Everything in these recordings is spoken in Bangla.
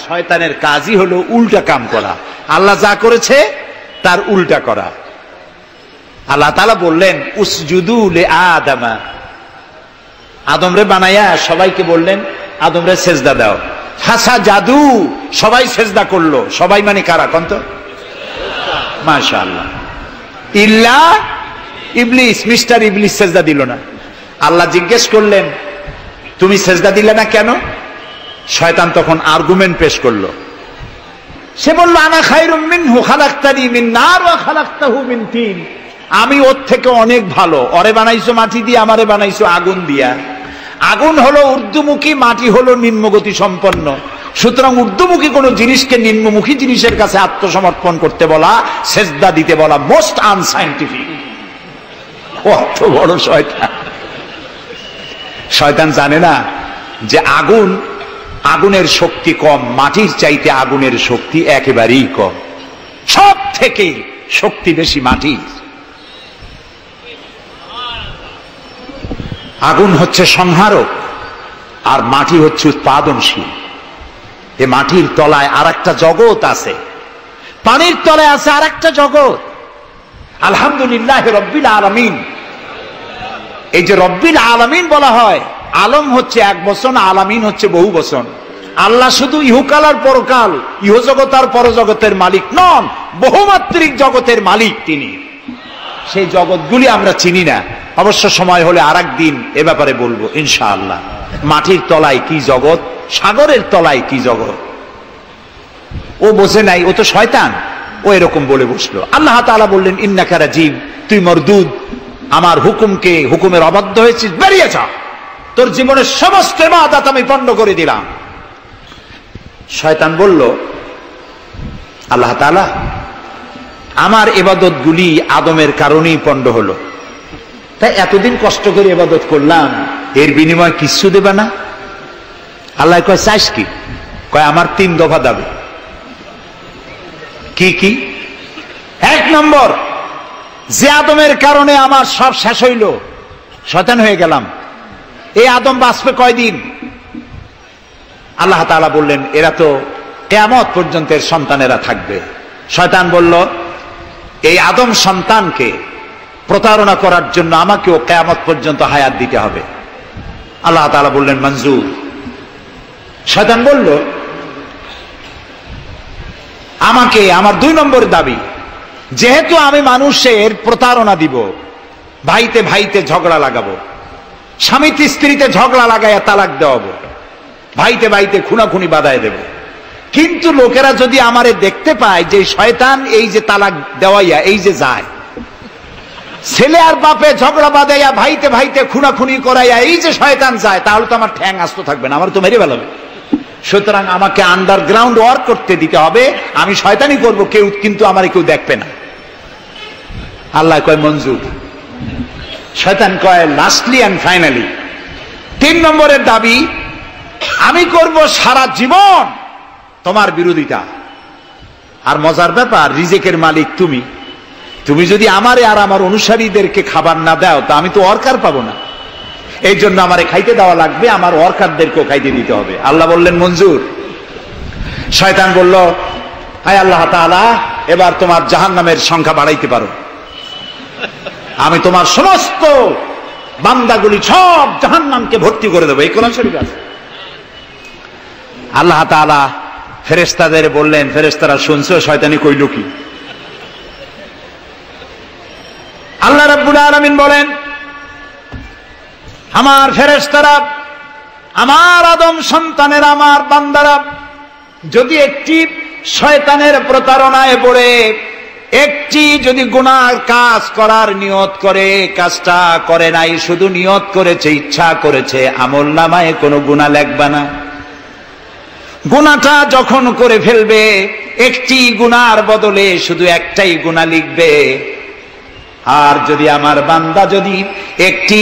শয়তানের কাজই হলো উল্টা কাম করা, আল্লাহ যা করেছে তার উল্টা করা। আল্লাহ তাআলা বললেন উসজুদু লিআদামা, আদমরে বানায়া সবাইকে বললেন আদমরে সেজদা দাও। ফাসাজাদু, সবাই সেজদা করলো। সবাই মানে কারা কোন তো? মাশাআল্লাহ। ইল্লা ইবলিস, মিস্টার ইবলিস সেজদা দিল না। আল্লাহ জিজ্ঞেস করলেন তুমি সেজদা দিলে না কেন? শয়তান তখন আর্গুমেন্ট পেশ করলো। সে বলল আনা খায়রুম মিনহু খালাকতানি মিন নার ওয়া খালাকতাহু মিন তিন, আমি ওর থেকে অনেক ভালো। ওরে বানাইছো মাটি দিয়ে, আমারে বানাইছো আগুন দিয়া। আগুন হলো ঊর্ধ্বমুখী, মাটি হলো নিম্নগতি সম্পন্ন। সুতরাং ঊর্ধ্বমুখী কোন জিনিসকে নিম্নমুখী জিনিসের কাছে আত্মসমর্পণ করতে বলা, সেজদা দিতে বলা মোস্ট আনসাইন্টিফিক। কত বড় শয়তান! শয়তান জানে না যে আগুনের শক্তি কম, মাটির চাইতে আগুনের শক্তি একেবারেই কম। সব থেকে শক্তি বেশি মাটির। আগুন হচ্ছে সংহারক আর মাটি হচ্ছে উৎপাদনশীল। এ মাটির তলায় আর একটা জগৎ আছে, পানির তলায় আছে আর একটা জগৎ। আলহামদুলিল্লাহ রব্বিল আলামিন। এই যে রব্বিল আলামিন বলা হয়, আলম হচ্ছে এক বচন, আলামিন হচ্ছে বহু বচন। আল্লাহ শুধু ইহকাল আর পরকাল, ইহজগৎ আর পরজগতের মালিক নন, বহুমাত্রিক জগতের মালিক তিনি। সেই জগৎগুলি আমরা চিনি না, অবশ্য সময় হলে আরেকদিন এ ব্যাপারে বলবো ইনশাআল্লাহ। মাটির তলায় কি জগৎ, সাগরের তলায় কি জগৎ, ও বোঝে নাই, ও তো শয়তান, ও এরকম বলে বসলো। আল্লাহ তাআলা বললেন ইন্নাকা রাজিম, তুই মরদুদ, আমার হুকুমের অবাধ্য হয়েছিস, বেরিয়ে যা, তোর জীবনের সমস্ত ইবাদত আমি পণ্ড করে দিলাম। শয়তান বলল আল্লাহ তাআলা আমার ইবাদত গুলি আদমের কারণেই পণ্ড হলো, তাই এতদিন কষ্ট করে ইবাদত করলাম, এর বিনিময়ে কিছু দেবে না? আল্লাহ কয় চাইস কি? কয় আমার 3 দফা দাবি। কি কি? 1 নম্বর, যে আদমের কারণে আমার সব শেষ হইল, শয়তান হয়ে গেলাম, এই আদম বাঁচবে কয়দিন? আল্লাহ তাআলা বললেন এরা তো কিয়ামত পর্যন্ত এর সন্তানেরা থাকবে। শয়তান বলল এই আদম সন্তানকে প্রতারণা করার জন্য আমাকেও কিয়ামত পর্যন্ত হায়াত দিতে হবে। আল্লাহ তাআলা বললেন মঞ্জুর। শয়তান বলল আমাকে আমার 2 নম্বর দাবি, যেহেতু আমি মানুষের প্রতারণা দিব, ভাইতে ভাইতে ঝগড়া লাগাবো, স্বামীতে স্ত্রীতে ঝগড়া লাগাইয়া তালাক দেওয়াবো, ভাইতে ভাইতে খুনাখুনি বাধায় দেব, কিন্তু লোকেরা যদি আমারে দেখতে পায় যে শয়তান এই যে তালাক দেওয়াইয়া এই যে যায়, ছেলে আর বাপে ঝগড়া বাঁধাইয়া ভাইতে ভাইতে খুনাখুনি করাইয়া এই যে শয়তান যায়, তাহলে তো আমার ঠ্যাং আস্ত থাকবে না, আমার তো মেরে ফেলাবে। সুতরাং আমাকে আন্ডারগ্রাউন্ড ওয়ার্ক করতে দিতে হবে, আমি শয়তানি করব, কেউ কিন্তু আমারে কেউ দেখবে না। আল্লাহ কয় মঞ্জুর। শয়তান কয় লাস্টলি এন্ড ফাইনালি 3 নম্বরের দাবি, আমি করব সারা জীবন তোমার বিরোধিতা। আর মজার ব্যাপার, রিজিকের মালিক তুমি, তুমি যদি আমারে আর আমার অনুসারীদেরকে খাবার না দাও তা আমি তো ওয়ার্কার পাবো না, এই জন্য আমারে খাইতে দেওয়া লাগবে, আমার ওয়ার্কারদেরকেও খাইতে দিতে হবে। আল্লাহ বললেন মঞ্জুর। শয়তান বলল হায় আল্লাহ তাআলা, এবার তোমার জাহান্নামের সংখ্যা বাড়াইতে পারো, আমি তোমার সমস্ত বান্দাগুলি সব জাহান্নামকে ভর্তি করে দেবো। এই কোরআন শরীফে আছে। আল্লাহ তাআলা ফেরেশতাদের বললেন, ফেরেশতারা শুনছো শয়তানি কইল কি? আল্লাহ রাব্বুল আলামিন বলেন আমার ফেরেশতারা, আমার আদম সন্তানের, আমার বান্দারা যদি একটি শয়তানের প্রতারণায় পড়ে একটি যদি গুনাহ কাজ করার নিয়ত করে, কাজটা করে নাই, শুধু নিয়ত করেছে, ইচ্ছা করেছে, আমলনামায় কোনো গুনাহ লিখবে না। গুনাহটা যখন করে ফেলবে, একটি গুনার বদলে শুধু একটাই গুনাহ লিখবে। আর যদি আমার বান্দা যদি একটি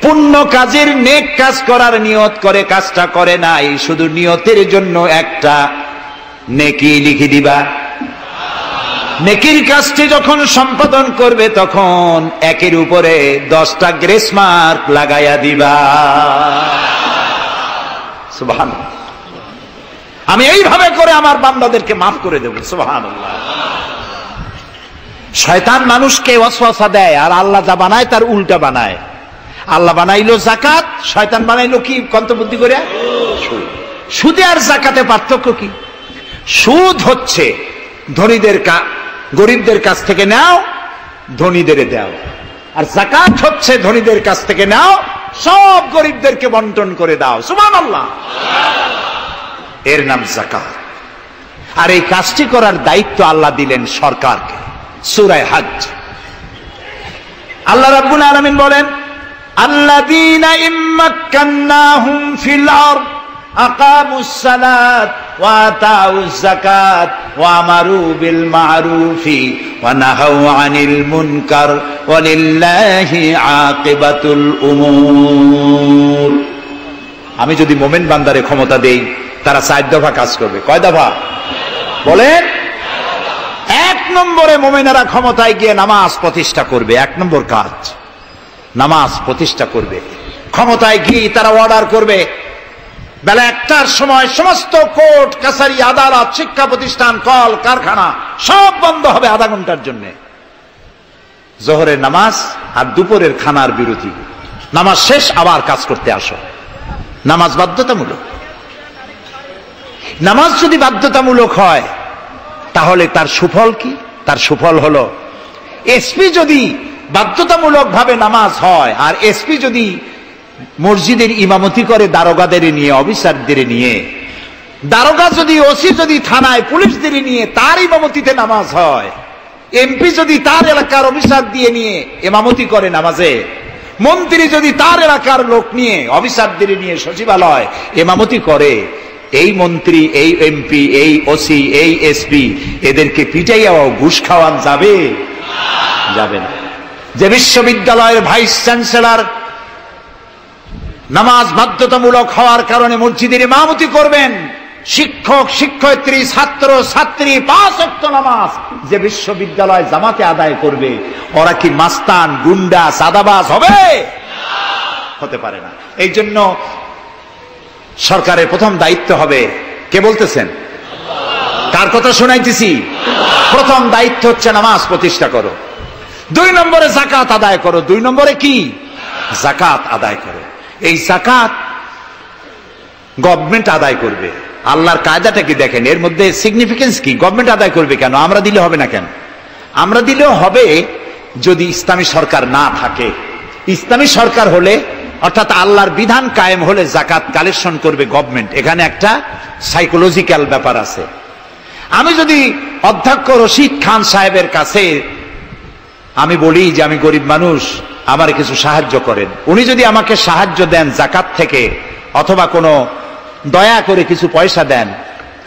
পুণ্য কাজের, নেক কাজ করার নিয়ত করে, কাজটা করে নাই, শুধু নিয়তের জন্য একটা নেকি লিখে দিবা। নেকির কাজটি যখন সম্পাদন করবে তখন একের উপরে 10টা গ্রেস মার্ক লাগাইয়া দিবা। সুবহানাল্লাহ। আমি এইভাবে করে আমার বান্দাদেরকে মাফ করে দেব। সুবহানাল্লাহ। শয়তান মানুষকে ওয়াসওয়াসা দেয়, আর আল্লাহ যা বানায় তার উল্টা বানায়। আল্লাহ বানাইলো জাকাত, শয়তান বানাইলো কি কন্তবুদ্ধি করে? সুদ। সুদে আর জাকাতে পার্থক্য কি? সুদ হচ্ছে ধনীদের গরিবদের কাছ থেকে নাও, ধনীদের দাও, আর জাকাত হচ্ছে ধনীদের কাছ থেকে নাও, সব গরিবদেরকে বন্টন করে দাও। সুবহানাল্লাহ। এর নাম জাকাত। আর এই কাজটি করার দায়িত্ব আল্লাহ দিলেন সরকারকে। সূরা হজ আল্লাহ রাব্বুল আলামিন বলেন, আল্লাযীনা ইম্মাক্কান্নাহুম ফিল আরদ আকামুস সালাত ওয়া আতাউজ যাকাত ওয়া আমারু বিল মা'রুফি ওয়া নাহাউ আনিল মুনকার ওয়া লিল্লাহি আকিবাতুল উমুর। আমি যদি মুমিন বান্দারে ক্ষমতা দেই, তারা 4 দফা কাজ করবে। কয় দফা বলেন? 1 নম্বরে মুমিনেরা ক্ষমতায় গিয়ে নামাজ প্রতিষ্ঠা করবে। 1 নম্বর কাজ নামাজ প্রতিষ্ঠা করবে। ক্ষমতায় গিয়ে তারা অর্ডার করবে, বেলা 1টার সময় সমস্ত কোর্ট কাছারি আদালত শিক্ষা প্রতিষ্ঠান কল কারখানা সব বন্ধ হবে আধা ঘন্টার জন্য। জোহরের নামাজ আর দুপুরের খানার বিরতি। নামাজ শেষ, আবার কাজ করতে আসো। নামাজ বাধ্যতামূলক। নামাজ যদি বাধ্যতামূলক হয় তাহলে তার সুফল কি? তার সুফল হলো, এসপি যদি বাধ্যতামূলক ভাবে নামাজ হয়, আর এসপি যদি মসজিদের ইমামতি করে দারোগাদের নিয়ে, অফিসারদের নিয়ে, দারোগা যদি, ওসি যদি থানায় পুলিশদের নিয়ে তার ইমামতিতে নামাজ হয়, এমপি যদি তার এলাকার অফিসার দিয়ে নিয়ে ইমামতি করে নামাজে, মন্ত্রী যদি তার এলাকার লোক নিয়ে অফিসারদের নিয়ে সচিবালয় ইমামতি করে, এই মন্ত্রী, এই এমপি, এই ওসি, এই এসপি এদেরকে পিটাইয়াও ঘুষ খাওয়ান যাবে? যাবে না। যে বিশ্ববিদ্যালয়ের ভাইস চ্যান্সেলর নামাজ বাধ্যতামূলক হওয়ার কারণে মসজিদের ইমামতি করবেন, শিক্ষক শিক্ষয়িত্রী ছাত্র ছাত্রী 5 ওয়াক্ত নামাজ যে বিশ্ববিদ্যালয় জামাতে আদায় করবে, ওরা কি মাস্তান, গুন্ডা, সাদাবাজ হবে? হতে পারে না। এই জন্য সরকারের প্রথম দায়িত্ব হবে, কে বলতেছেন? কার কথা শোনাইতেছি? প্রথম দায়িত্ব হচ্ছে নামাজ প্রতিষ্ঠা করো। 2 নম্বরে যাকাত আদায় করো। 2 নম্বরে কি? যাকাত আদায় করো। এই যাকাত গভর্নমেন্ট আদায় করবে। আল্লাহর কায়দাটা কি দেখেন, এর মধ্যে সিগনিফিকেন্স কি? গভর্নমেন্ট আদায় করবে কেন? আমরা দিলে হবে না কেন? আমরা দিলেও হবে যদি ইসলামী সরকার না থাকে। ইসলামী সরকার হলে, অর্থাৎ আল্লাহর বিধান কায়েম হলে যাকাত কালেকশন করবে গভর্নমেন্ট। এখানে একটা সাইকোলজিক্যাল ব্যাপার আছে। আমি যদি অধ্যক্ষ রশিদ খান সাহেবের কাছে আমি বলি যে আমি গরিব মানুষ, আমার কিছু সাহায্য করেন, উনি যদি আমাকে সাহায্য দেন যাকাত থেকে, অথবা কোনো দয়া করে কিছু পয়সা দেন,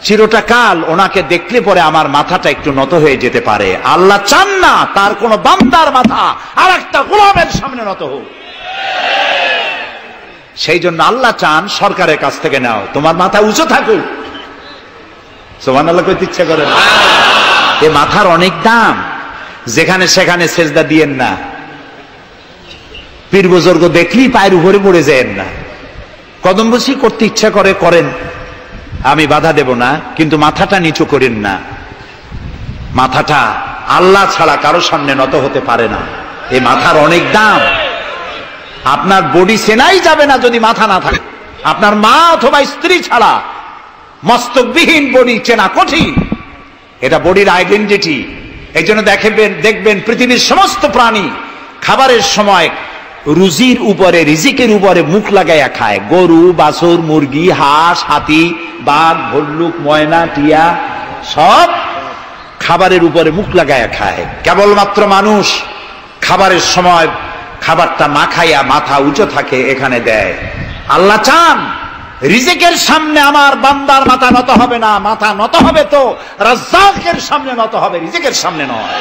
চিরটা কাল ওনাকে দেখলে পরে আমার মাথাটা একটু নত হয়ে যেতে পারে। আল্লাহ চান না তার কোন বান্দার মাথা আর একটা গোলামের সামনে নত হোক। সেই জন্য আল্লাহ চান সরকারের কাছ থেকে নাও, তোমার মাথা উঁচু থাকুক। সুবহানাল্লাহ কইতে ইচ্ছা করে না? এ মাথার অনেক দাম। যেখানে সেখানে সেজদা দিয়েন না। পীর বুজুর্গ দেখলেই পায়ের উপরে পড়ে যায়েন না। কদম বসি করতে ইচ্ছা করে করেন, আমি বাধা দেব না, কিন্তু মাথাটা নিচু করেন না। মাথাটা আল্লাহ ছাড়া কারো সামনে নত হতে পারে না। এই মাথার অনেক দাম। আপনার বডি চেনাই যাবে না যদি মাথা না থাকে। আপনার মা অথবা স্ত্রী ছাড়া মস্তকবিহীন বডি চেনা কঠিন। এটা বডির আইডেন্টিটি। এই জন্য দেখবেন পৃথিবীর সমস্ত প্রাণী খাবারের সময় রুজির উপরে, রিজিকের উপরে মুখ লাগাইয়া খায়। গরু, বাছুর, মুরগি, হাঁস, হাতি, বাঘ, ভল্লুক, ময়না, টিয়া সব খাবারের উপরে মুখ লাগাইয়া খায়। কেবলমাত্র মানুষ খাবারের সময় খাবারটা না খাইয়া মাথা উঁচু থাকে, এখানে দেয়। আল্লাহ চান রিজিকের সামনে আমার বান্দার মাথা নত হবে না। মাথা নত হবে তো রাজ্জাকের সামনে নত হবে, রিজিকের সামনে নয়।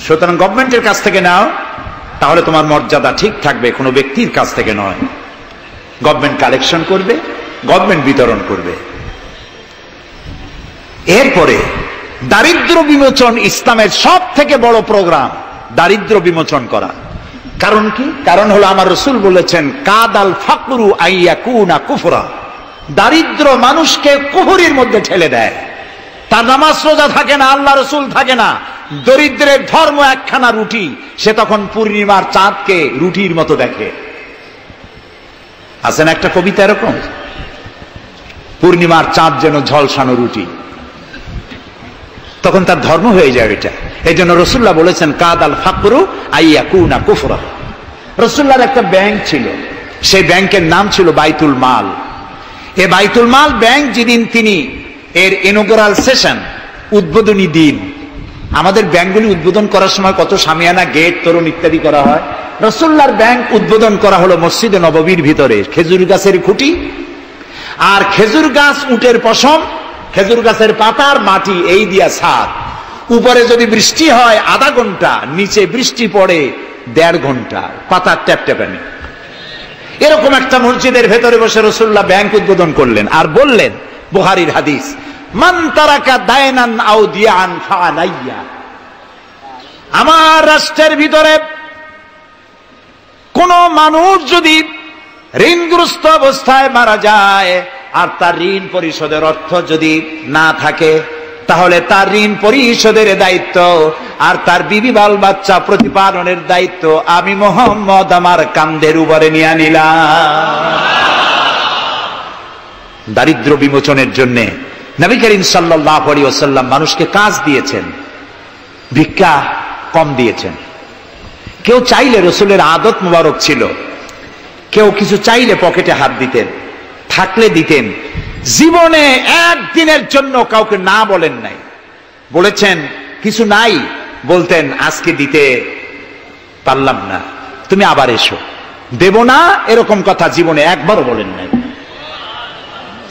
সুতরাং গভর্নমেন্টের কাছ থেকে নাও, তাহলে তোমার মর্যাদা ঠিক থাকবে, কোনো ব্যক্তির কাছ থেকে নয়। গভর্নমেন্ট কালেকশন করবে, গভর্নমেন্ট বিতরণ করবে। এরপরে দারিদ্র বিমোচন ইসলামের সব থেকে বড় প্রোগ্রাম, দারিদ্র বিমোচন করা। কারণ কি? কারণ হলো আমার রাসূল বলেছেন, কাদাল ফাকরু আইয়াকুনা কুফরা। দারিদ্র মানুষকে কুফরির মধ্যে ঠেলে দেয়। তার নামাজ রোজা থাকে না, আল্লাহ রসুল থাকে না, দরিদ্রের ধর্ম একখানা রুটি, সে তখন পূর্ণিমার চাঁদকে রুটির মতো দেখে। আছেন একটা কবিতা এরকম, পূর্ণিমার চাঁদ যেন ঝলসানো রুটি, তখন তার ধর্ম হয়ে যায় এটা। এই জন্য রসুল্লাহ বলেছেন কাদাল ফাকরু আইয়াকুনা কুফরা। রসুল্লাহর একটা ব্যাংক ছিল, সেই ব্যাংকের নাম ছিল বাইতুল মাল। এই বাইতুল মাল ব্যাংক যেদিন তিনি এর ইনোগ্রাল সেশন, উদ্বোধনী দিন, আমাদের ব্যাংকগুলি উদ্বোধন করার সময় কত শামিয়ানা, গেট, তোরণ ইত্যাদি করা হয়। রসুল্লাহর ব্যাংক উদ্বোধন করা হলো মসজিদে নববীর ভিতরে, খেজুর গাছের খুঁটি আর খেজুর গাছ, উটের পশম, খেজুর গাছের পাতার মাটি, এই দিয়া ছাদ। উপরে যদি বৃষ্টি হয় আধা ঘন্টা, নিচে বৃষ্টি পড়ে 1.5 ঘন্টা, পাতার ট্যাপট্যাপানি। এরকম একটা মসজিদের ভেতরে বসে রসুল্লাহ ব্যাংক উদ্বোধন করলেন আর বললেন, বুখারীর হাদিস, মান তারাকা দায়নান আও দিয়ান ফাআলাইয়া। আমার রাষ্ট্রের ভিতরে কোন মানুষ যদি ঋণগ্রস্ত অবস্থায় মারা যায় আর তার ঋণ পরিশোধের অর্থ যদি না থাকে, তাহলে তার ঋণ পরিশোধের দায়িত্ব আর তার বিবি বাল বাচ্চা প্রতিপালনের দায়িত্ব আমি মুহাম্মদ আমার কাঁধের উপরে নিয়ে নিলাম। দারিদ্র বিমোচনের জন্য নবী করিম সাল্লাল্লাহু আলাইহি ওয়াসাল্লাম মানুষকে কাজ দিয়েছেন, ভিক্ষা কম দিয়েছেন। কেউ চাইলে, রসুলের আদত মুবারক ছিল, কেউ কিছু চাইলে পকেটে হাত দিতেন, থাকলে দিতেন। জীবনে একদিনের জন্য কাউকে না বলেন নাই। বলেছেন কিছু নাই, বলতেন আজকে দিতে পারলাম না, তুমি আবার এসো, দেব না, এরকম কথা জীবনে একবারও বলেন নাই।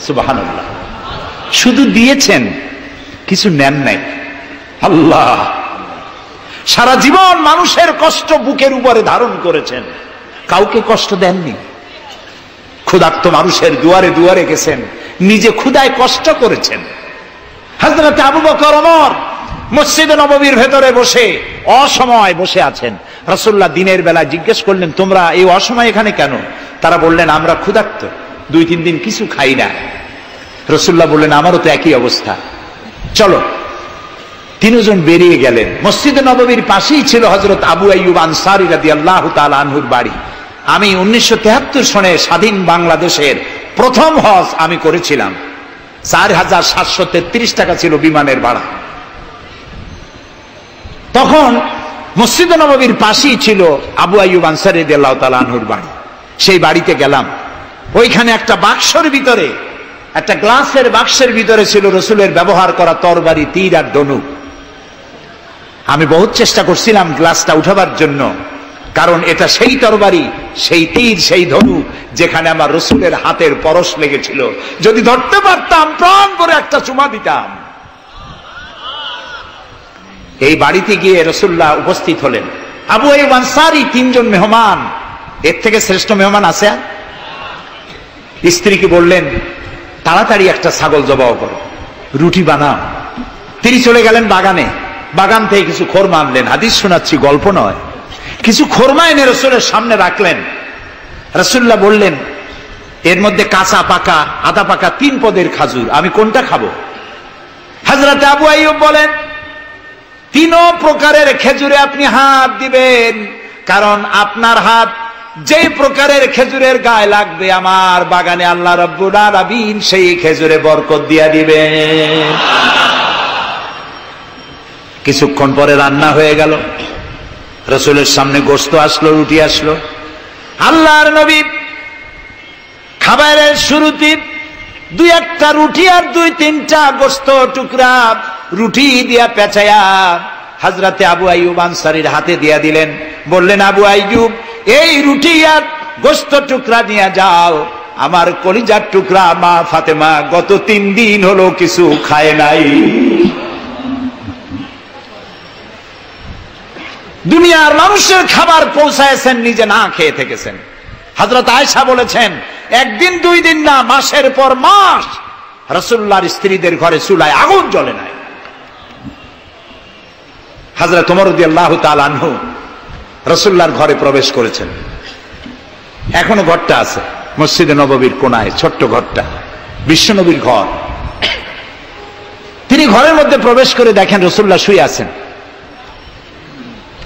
সুবহানাল্লাহ। শুধু দিয়েছেন, কিছু নেন নাই। আল্লাহ, সারা জীবন মানুষের কষ্ট বুকের উপরে ধারণ করেছেন, কাউকে কষ্ট দেননি। ক্ষুধার্ত মানুষের দুয়ারে দুয়ারে গেছেন, নিজে ক্ষুধায় কষ্ট করেছেন। হযরত আবু বকর, ওমর মসজিদে নববীর ভেতরে বসে অসময় বসে আছেন। রাসূলুল্লাহ দিনের বেলায় জিজ্ঞেস করলেন, তোমরা এই অসময় এখানে কেন? তারা বললেন, আমরা ক্ষুধার্ত, 2-3 দিন কিছু খাই না। রাসূলুল্লাহ বললেন, আমারও তো একই অবস্থা, চলো। 3 জন বেরিয়ে গেলেন। মসজিদে নববীর পাশেই ছিল হযরত আবু আইয়ুব আনসারী রাদিয়াল্লাহু তাআলা আনহুর বাড়ি। আমি 1973 সনে স্বাধীন বাংলাদেশের প্রথম হজ আমি করেছিলাম। 4733 টাকা ছিল বিমানের ভাড়া। তখন মসজিদে নববীর পাশেই ছিল আবু আইয়ুব আনসারী রাদিয়াল্লাহু তাআলা আনহুর বাড়ি। সেই বাড়িতে গেলাম, ওইখানে একটা বাক্সের ভিতরে, একটা গ্লাসের বাক্সের ভিতরে ছিল রসুলের ব্যবহার করা তরবারি, তীর আর ধনুক। আমি বহুত চেষ্টা করছিলাম গ্লাসটা উঠাবার জন্য, কারণ এটা সেই তরবারি, সেই তীর, সেই ধনুক যেখানে আমার রসুলের হাতের পরশ লেগেছিল। যদি ধরতে পারতাম প্রাণ করে একটা চুমা দিতাম। এই বাড়িতে গিয়ে রসুল্লাহ উপস্থিত হলেন। আবু আইয়ুব আনসারী 3 জন মেহমান, এর থেকে শ্রেষ্ঠ মেহমান আছে? স্ত্রীকে বললেন, তাড়াতাড়ি একটা ছাগল জবাও করো, রুটি বানাও। তিনি চলে গেলেন বাগানে, বাগান থেকে কিছু খোরমা আনলেন। হাদিস শোনাচ্ছি, গল্প নয়। কিছু খোরমা এনে রসুলের সামনে রাখলেন। রাসূলুল্লাহ বললেন, এর মধ্যে কাঁচা পাকা, আধা পাকা 3 পদের খাজুর, আমি কোনটা খাবো? হযরত আবু আইয়ুব বলেন, 3 প্রকারের খেজুরে আপনি হাত দিবেন, কারণ আপনার হাত যে প্রকারের খেজুরের গায়ে লাগবে আমার বাগানে আল্লাহ রাব্বুল আলামিন সেই খেজুরে বরকত দিয়া দিবেন। কিছুক্ষণ পরে রান্না হয়ে গেল, রসুলের সামনে গোশত আসলো, রুটি আসলো। আল্লাহর নবী খাবারের শুরুতে 2-1টা রুটি আর 2-3টা গোশত টুকরা রুটি দিয়া পেঁচায়া হযরতে আবু আইয়ুব আনসারীর হাতে দিয়া দিলেন। বললেন, আবু আইয়ুব, এই রুটি আর গোশত টুকরা নিয়ে যাও, আমার কলিজার টুকরা মা ফাতেমা গত 3 দিন হলো কিছু খায় নাই। দুনিয়ার মানুষের খাবার পৌঁছায়ছেন, নিজে না খেয়ে থেকেছেন। হযরত আয়েশা বলেছেন, 1 দিন 2 দিন না, মাসের পর মাস রাসূলুল্লাহর স্ত্রীদের ঘরে চুলায় আগুন জ্বলে নাই। হযরত ওমর রাদিয়াল্লাহু তাআলা আনহু রাসূলুল্লাহর ঘরে প্রবেশ করেছেন। এখনো ঘরটা আছে, মসজিদে নববীর কোনায় ছোট্ট ঘরটা। বিশ্বনবীর ঘর। তিনি ঘরের মধ্যে প্রবেশ করে দেখেন রাসূলুল্লাহ শুয়ে আছেন।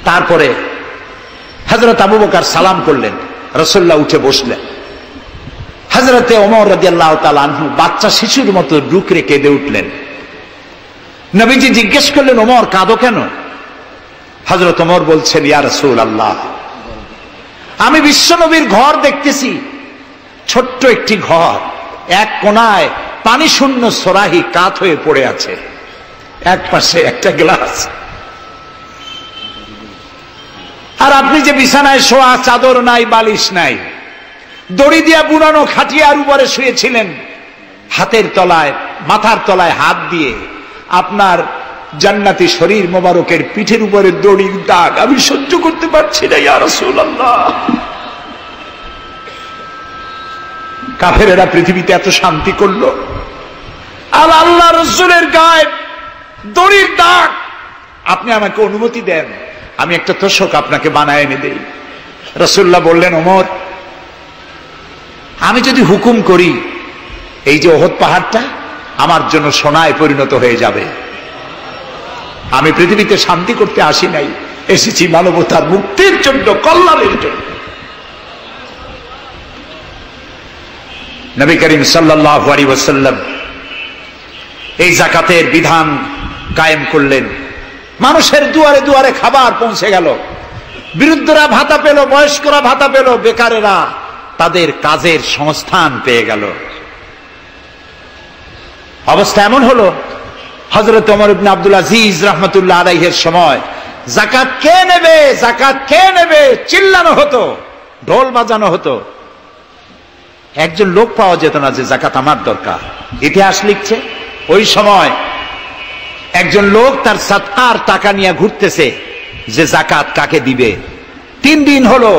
তারপরে হযরত আবু বকর সালাম করলেন, রাসূলুল্লাহ উঠে বসলেন। হযরতে ওমর রাদিয়াল্লাহু তাআলা আনহু বাচ্চা শিশুর মতো ডুকরে কেঁদে উঠলেন। নবীজি জিজ্ঞেস করলেন, ওমর কাঁদো কেন? হযরত ওমর বলছেন, ইয়া রাসূলুল্লাহ, আমি বিশ্বনবীর ঘর দেখতেছি, ছোট্ট একটি ঘর, এক কোণায় পানি শূন্য সরাহি কাত হয়ে পড়ে আছে, এক পাশে একটা গ্লাস, আর আপনি যে বিছানায় শোয়া, চাদর নাই, বালিশ নাই, দড়ি দিয়া বুনানো খাটিয়ার উপরে শুয়েছিলেন, হাতের তলায়, মাথার তলায় হাত দিয়ে আপনার জান্নাতি শরীর মোবারকের পিঠের উপরে দড়ির দাগ আমি সহ্য করতে পারছি না ইয়া রাসূলুল্লাহ। কাফেরেরা পৃথিবীতে এত শান্তি করলো, আর আল্লাহ রাসূলের গায়ে দড়ির দাগ, আপনি আমাকে অনুমতি দেন, আমি একটা তোশক আপনাকে বানায় এনে দেই। রাসূলুল্লাহ বললেন, ওমর, আমি যদি হুকুম করি, এই যে ওহদ পাহাড়টা আমার জন্য সোনায় পরিণত হয়ে যাবে। আমি পৃথিবীতে শান্তি করতে আসি নাই, এসেছি মানবতার মুক্তির জন্য, কল্যাণের জন্য। নবী করিম সাল্লাল্লাহু আলাইহি ওয়াসাল্লাম এই যাকাতের বিধান কায়েম করলেন। মানুষের দুয়ারে দুয়ারে খাবার পৌঁছে গেল, বৃদ্ধরা ভাতা পেল, বয়স্করা ভাতা পেল, বেকারেরা তাদের কাজের সংস্থান পেয়ে গেল। অবস্থা এমন হলো, হযরত ওমর ইবনে আব্দুল আজিজ রাহমাতুল্লাহ আলাইহির সময় যাকাত কে নেবে, যাকাত কে নেবে চিল্লানো হতো, ঢোল বাজানো হতো। একজন লোক পাওয়া যেত না যে যাকাত আমার দরকার। ইতিহাস লিখছে, ওই সময় একজন লোক তার সাদকার টাকা নিয়ে ঘুরতেছে যে যাকাত কাকে দিবে। 3 দিন হলো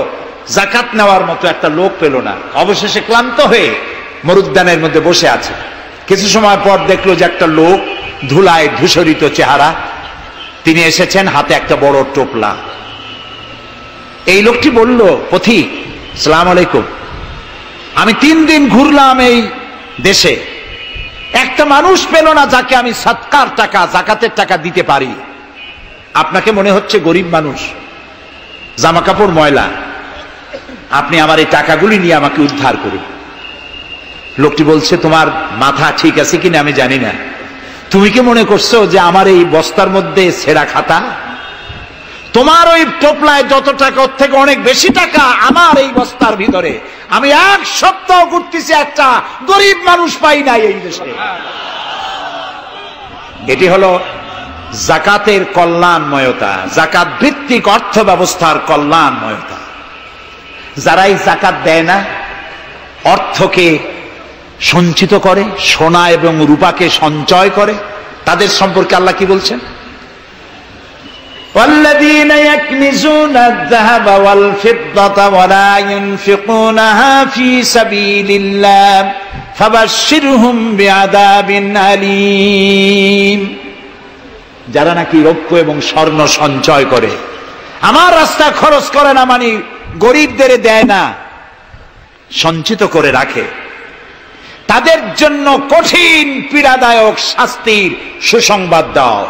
যাকাত নেওয়ার মতো একটা লোক পেল না। অবশেষে ক্লান্ত হয়ে মরুদ্যানের মধ্যে বসে আছে। কিছু সময় পর দেখলো যে একটা লোক, ধুলায় ধূসরিত চেহারা, তিনি এসেছেন, হাতে একটা বড় টোপলা। এই লোকটি বলল, পথিক, আসসালামু আলাইকুম, আমি 3 দিন ঘুরলাম এই দেশে, একটা মানুষ পেল না যাকে আমি সাদকার টাকা, যাকাতের টাকা দিতে পারি। আপনাকে মনে হচ্ছে গরিব মানুষ, জামা কাপড় ময়লা, আপনি আমার এই টাকাগুলি নিয়ে আমাকে উদ্ধার করুন। লোকটি বলছে, তোমার মাথা ঠিক আছে কিনা আমি জানি না, তুমি কি মনে করছো যে আমার এই বস্তার মধ্যে ছেঁড়া খাতা? তোমার ওই টোপলায় যত টাকা, ওর থেকে অনেক বেশি টাকা আমার এই বস্তার ভিতরে। আমি 1 সপ্তাহ ঘুরতেছি, একটা গরিব মানুষ পাই নাই এই দেশে। এটি হলো যাকাতের কল্যাণময়তা, যাকাত ভিত্তিক অর্থ ব্যবস্থার কল্যাণময়তা। যারাই যাকাত দেয় না, অর্থকে সঞ্চিত করে, সোনা এবং রূপাকে সঞ্চয় করে, তাদের সম্পর্কে আল্লাহ কি বলছেন? والذين يكنزون الذهب والفضة ولا ينفقونها في سبيل الله فبشرهم بعذاب أليم। যারা নাকি রৌপ্য এবং স্বর্ণ সঞ্চয় করে, আমার রাস্তা খরচ করে না, মানে গরিবদের দেয় না, সঞ্চিত করে রাখে, তাদের জন্য কঠিন পীড়াদায়ক শাস্তির সুসংবাদ দাও।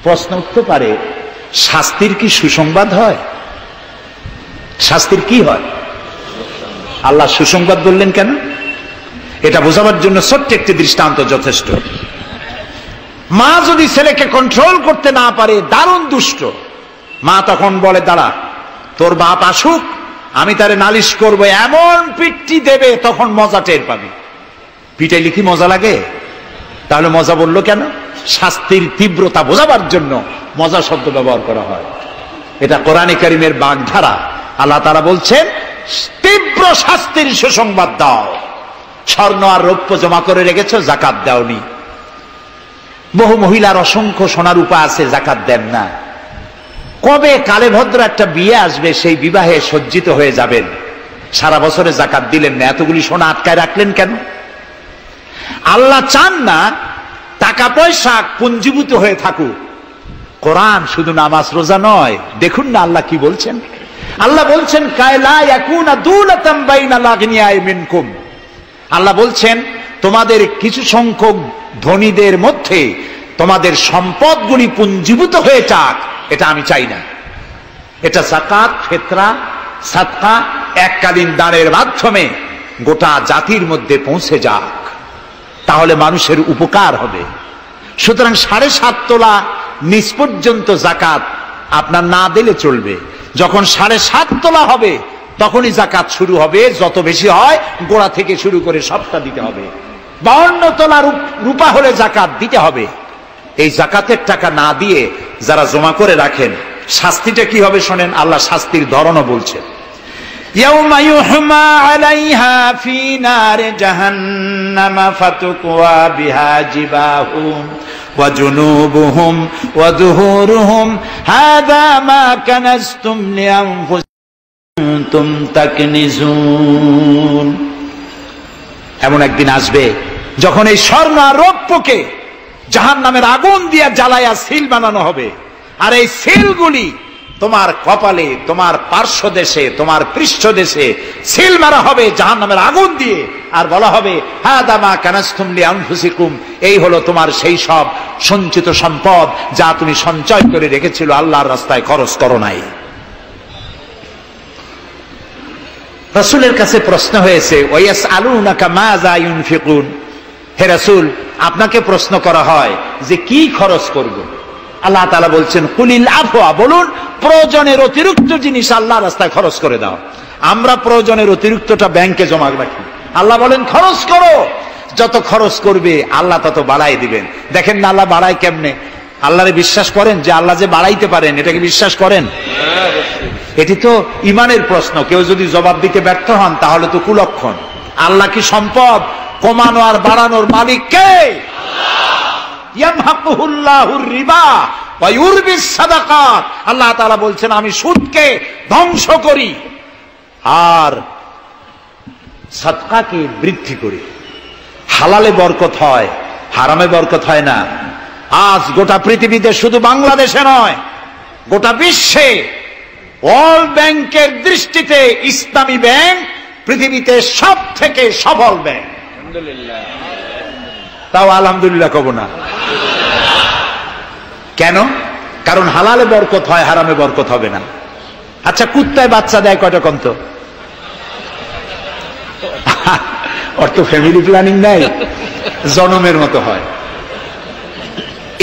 প্রশ্ন উঠতে পারে, শাস্তির কি সুসংবাদ হয়? শাস্তির কি হয়? আল্লাহ সুসংবাদ বললেন কেন? এটা বোঝাবার জন্য ছোট্ট একটি দৃষ্টান্ত যথেষ্ট। মা যদি ছেলেকে কন্ট্রোল করতে না পারে, দারুণ দুষ্ট, মা তখন বলে, দাঁড়া, তোর বাপ আসুক, আমি তারে নালিশ করব, এমন পিটটি দেবে তখন মজা টের পাবি। পিটাইলে কি মজা লাগে? তাহলে মজা বললো কেন? শাস্তির তীব্রতা বোঝাবার জন্য মজা শব্দ ব্যবহার করা হয়। এটা কোরআনে কারীমের বাগধারা। আল্লাহ তাআলা বলছেন, তীব্র শাস্তির সুসংবাদ দাও। স্বর্ণ আর রৌপ্য জমা করে রেখেছ, যাকাত দাওনি। বহু মহিলার অসংখ্য সোনা রূপা আছে, যাকাত দেন না। কবে কালে ভদ্র একটা বিয়ে আসবে, সেই বিবাহে সজ্জিত হয়ে যাবেন, সারা বছরে যাকাত দিলেন না, এতগুলি সোনা আটকায় রাখলেন কেন? আল্লাহ চান না টাকা পয়সা পুঞ্জীভূত হয়ে থাকুক। কোরআন শুধু নামাজ রোজা নয়, দেখুন না আল্লাহ কি বলছেন। আল্লাহ বলছেন, কায়লা ইয়াকুনা দুলাতাম বাইনাল আগনিয়াই মিনকুম। আল্লাহ বলছেন, তোমাদের কিছু সংখ্যক ধনীদের মধ্যে তোমাদের সম্পদগুলি পুঞ্জীভূত হয়ে যাক, এটা আমি চাই না। এটা যাকাত, ফিতরা, সাদকা এককালীন দানের মাধ্যমে গোটা জাতির মধ্যে পৌঁছে যাক, তাহলে মানুষের উপকার হবে। সুতরাং 7.5 তোলা নিচ পর্যন্ত যাকাত আপনার না দিলে চলবে। যখন 7.5 তোলা হবে তখনই যাকাত শুরু হবে। যত বেশি হয় গোড়া থেকে শুরু করে সবটা দিতে হবে। 52 তোলা রূপা হলে যাকাত দিতে হবে। এই যাকাতের টাকা না দিয়ে যারা জমা করে রাখেন, শাস্তিটা কি হবে শোনেন। আল্লাহ শাস্তির ধরনও বলছেন, ইয়াউমা ইউহমা আলাইহা ফি নারে জাহান্নামা ফাতুকওয়া বিহা জিবাহুম ওয়া জুনুবুহুম ওয়া যুহুরুহুম হাযা মা কানাজতুম লিআনফুসিকুম তাকনিজুন। এমন একদিন আসবে যখন এই স্বর্ণ আর রৌপ্যকে জাহান্নামের আগুন দিয়ে জ্বালায়া সিল বানানো হবে, আর এই সিলগুলি তোমার কপালে, তোমার পার্শ্ব দেশে, তোমার পৃষ্ঠ দেশে সিল মারা হবে জাহান্নামের আগুন দিয়ে, আর বলা হবে হাদা মা কানাজতুম লিআনফুসিকুম, এই হলো তোমার সেই সব সঞ্চিত সম্পদ যা তুমি সঞ্চয় করে রেখেছিল, আল্লাহর রাস্তায় খরচ করো নাই। রাসূলের কাছে প্রশ্ন হয়েছে, ওয়ায়াসআলুনাকা মাযা ইউনফিকুন, হে রাসূল আপনাকে প্রশ্ন করা হয় যে কি খরচ করব। আল্লাহ তাআলা বলছেন কুলিল আফওয়া, বলুন প্রয়োজনের অতিরিক্ত জিনিস আল্লাহর রাস্তায় খরচ করে দাও। আমরা প্রয়োজনের অতিরিক্তটা ব্যাংকে জমা রাখি, আল্লাহ বলেন খরচ করো। যত খরচ করবে আল্লাহ তত বাড়াই দিবেন। দেখেন না আল্লাহ বাড়ায় কেমনে। আল্লাহরে বিশ্বাস করেন যে আল্লাহ যে বাড়াইতে পারেন, এটাকে বিশ্বাস করেন? এটি তো ইমানের প্রশ্ন। কেউ যদি জবাব দিতে ব্যর্থ হন তাহলে তো কুলক্ষণ। আল্লাহ কি সম্পদ কমানো আর বাড়ানোর মালিক কে? ইয়ামহাকুহুল্লাহুর রিবা ওয়া ইউরবিস সাদাকাত। আল্লাহ তাআলা বলছেন আমি সুদকে ধ্বংস করি আর সাদকাকে বৃদ্ধি করি। হালালে বরকত হয়, হারামে বরকত হয় না। আজ গোটা পৃথিবীতে, শুধু বাংলাদেশে নয়, গোটা বিশ্বে ওয়ার্ল্ড ব্যাংকের দৃষ্টিতে ইসলামী ব্যাংক পৃথিবীতে সব থেকে সফল ব্যাংক। তাও আলহামদুলিল্লাহ কব না। কেন? কারণ হালালে বরকত হয়, হারামে বরকত হবে না। আচ্ছা, কুত্তায় বাচ্চা দেয় কয়টা কন্ত? ওর তো ফ্যামিলি প্ল্যানিং নাই, জনমের মতো হয়।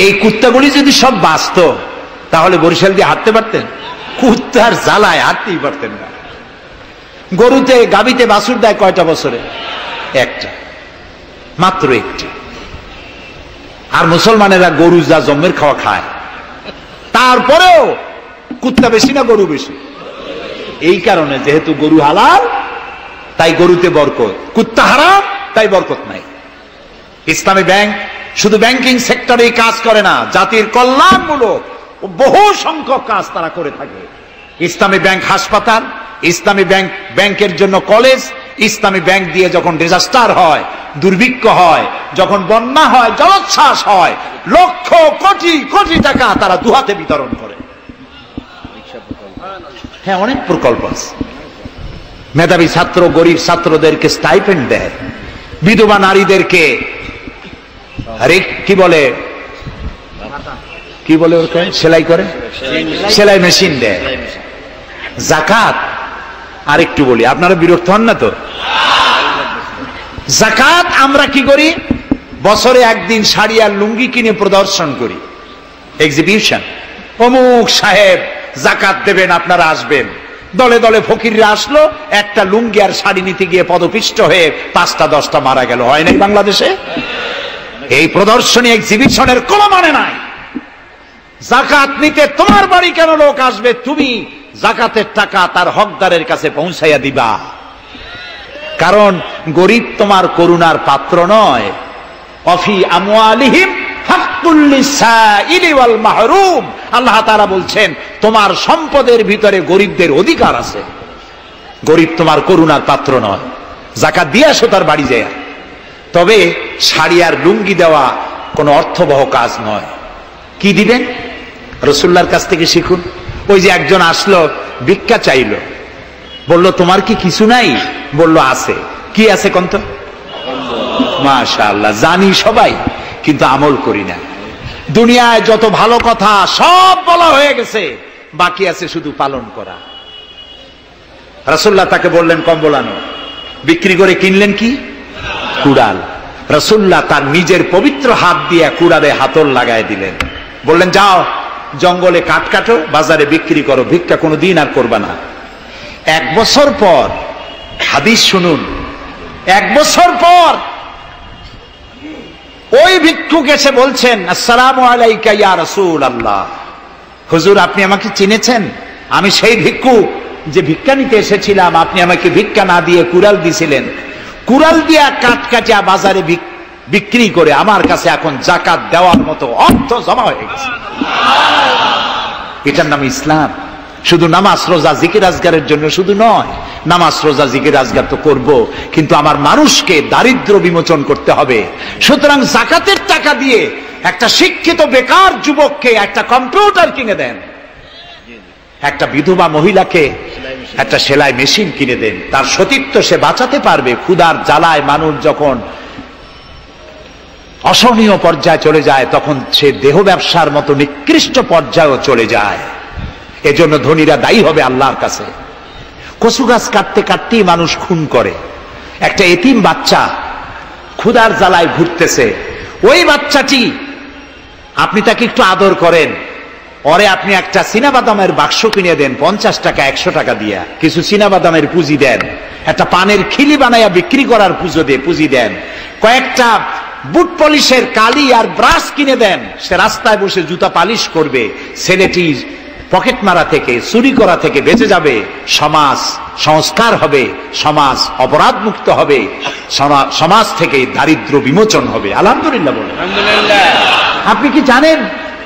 এই কুত্তাগুলি যদি সব বাঁচত তাহলে বরিশাল দিয়ে হাঁটতে পারতেন? কুত্তার জ্বালায় হাঁটতেই পারতেন না। গরুতে, গাভীতে বাছুর দেয় কয়টা বছরে? একটা, মাত্র একটি। আর মুসলমানেরা গরু যা জন্মের খাওয়া খায়, তারপরেও কুত্তা বেশি না গরু বেশি? এই কারণে যেহেতু গরু হালাল তাই গরুতে বরকত, কুত্তা হারাম তাই বরকত নাই। ইসলামী ব্যাংক শুধু ব্যাংকিং সেক্টরেই কাজ করে না, জাতির কল্যাণমূলক বহু সংখ্যক কাজ তারা করে থাকে। ইসলামী ব্যাংক হাসপাতাল, ইসলামী ব্যাংক ব্যাংকের জন্য কলেজ, ইসলামী ব্যাংক দিয়ে যখন ডিজাস্টার হয়, দুর্ভিক্ষ হয়, যখন বন্যা হয়, জলোচ্ছ্বাস হয়, লক্ষ কোটি কোটি টাকা তারা দুহাতে বিতরণ করে। হ্যাঁ, অনেক প্রকল্প আছে। মেধাবী ছাত্র, গরিব ছাত্রদেরকে স্টাইপেন্ড দেয়, বিধবা নারীদেরকে কি বলে ওকে সেলাই করে, সেলাই মেশিন দেয়। যাকাত আরেকটু বলি, আপনারা বিরক্ত হন না তো? যাকাত আমরা কি করি? বছরে একদিন শাড়ি আর লুঙ্গি কিনে প্রদর্শন করি, এক্সিবিশন। অমুক সাহেব যাকাত দেবেন, আপনারা আসবেন। দলে দলে ফকিররা আসলো, একটা লুঙ্গি আর শাড়ি নিতে গিয়ে পদপিষ্ট হয়ে 5টা 10টা মারা গেল। হয় নাই বাংলাদেশে? এই প্রদর্শনী এক্সিবিশনের কোনো মানে নাই। যাকাত নিতে তোমার বাড়ি কেন লোক আসবে? তুমি যাকাতের টাকা তার হকদারের কাছে পৌঁছাইয়া দিবা। কারণ গরিব তোমার করুণার পাত্র নয়। অফি আমওয়ালিহিম হাক্কুল লিসাইলি ওয়াল মাহরুম। আল্লাহ তাআলা বলছেন তোমার সম্পদের ভিতরে গরিবদের অধিকার আছে। গরিব তোমার করুণার পাত্র নয়। যাকাত দিয়ে আসো তার বাড়ি যায়। তবে শাড়ি আর লুঙ্গি দেওয়া কোনো অর্থবহ কাজ নয়। কি দিবেন? রাসূলুল্লাহর কাছ থেকে শিখুন। ওই যে একজন আসলো, ভিক্ষা চাইলো, বলল তোমার কি কিছু নাই? বলল আছে। কি আছে কন্ত? মাশাআল্লাহ, জানি সবাই, কিন্তু আমল করি না। দুনিয়ায় যত ভালো কথা সব বলা হয়ে গেছে, বাকি আছে শুধু পালন করা। রাসূলুল্লাহ তাকে বললেন কম্বল আনো, বিক্রি করে কিনলেন কি? কুড়াল। রাসূলুল্লাহ তার নিজের পবিত্র হাত দিয়ে কুড়ালে হাতল লাগায় দিলেন, বললেন যাও জঙ্গলে কাঠ কাটো, বাজারে বিক্রি করো, ভিক্ষা কোনোদিন আর করবা না। 1 বছর পর, হাদিস শুনুন, 1 বছর পর ওই ভিক্ষুক এসে বলছেন আসসালামু আলাইকা ইয়া রাসূলুল্লাহ, হুজুর আপনি আমাকে চিনেছেন? আমি সেই ভিক্ষুক যে ভিক্ষা নিতে এসেছিলাম, আপনি আমাকে ভিক্ষা না দিয়ে কুড়াল দিছিলেন, কুড়াল দিয়া কাঠ কাটিয়া বাজারে বিক্রি করে আমার কাছে এখন যাকাত দেওয়ার মতো অর্থ জমা হয়ে গেছে। এটার নাম ইসলাম। শুধু নামাজ রোজা জিকির আজগারের জন্য শুধু নয়, নামাজ রোজা জিকির আজগার তো করব, কিন্তু আমার মানুষকে দারিদ্র বিমোচন করতে হবে। সুতরাং যাকাতের টাকা দিয়ে একটা শিক্ষিত বেকার যুবককে একটা কম্পিউটার কিনে দেন, একটা বিধবা মহিলাকে একটা সেলাই মেশিন কিনে দেন, তার সতীত্ব সে বাঁচাতে পারবে। ক্ষুধার জ্বালায় মানুষ যখন অসহনীয় পর্যায়ে চলে যায়, তখন সে দেহ ব্যবসার মতো নিকৃষ্ট পর্যায়েও চলে যায়। এজন্য ধনীরা দায়ী হবে আল্লাহর কাছে। কচু গাছ কাটতে কাটতেই মানুষ খুন করে। একটা এতিম বাচ্চা ক্ষুধার জ্বালায় ঘুরতেছে, ওই বাচ্চাটি আপনি তাকে একটু আদর করেন, ওরে আপনি একটা চীনাবাদামের বাক্স কিনে দেন 50 টাকা 100 টাকা দিয়া, কিছু চীনাবাদামের পুঁজি দেন, একটা পানের খিলি বানাইয়া বিক্রি করার পুঁজি দেন, কয়েকটা বুট পলিশের কালি আর ব্রাশ কিনে দেন, সে রাস্তায় বসে জুতা পালিশ করবে, ছেলেটি পকেট মারা থেকে চুরি করা থেকে বেঁচে যাবে, সমাজ সংস্কার হবে, সমাজ অপরাধ মুক্ত হবে, সমাজ থেকে দারিদ্র বিমোচন হবে। আলহামদুলিল্লাহ বলেন। আপনি কি জানেন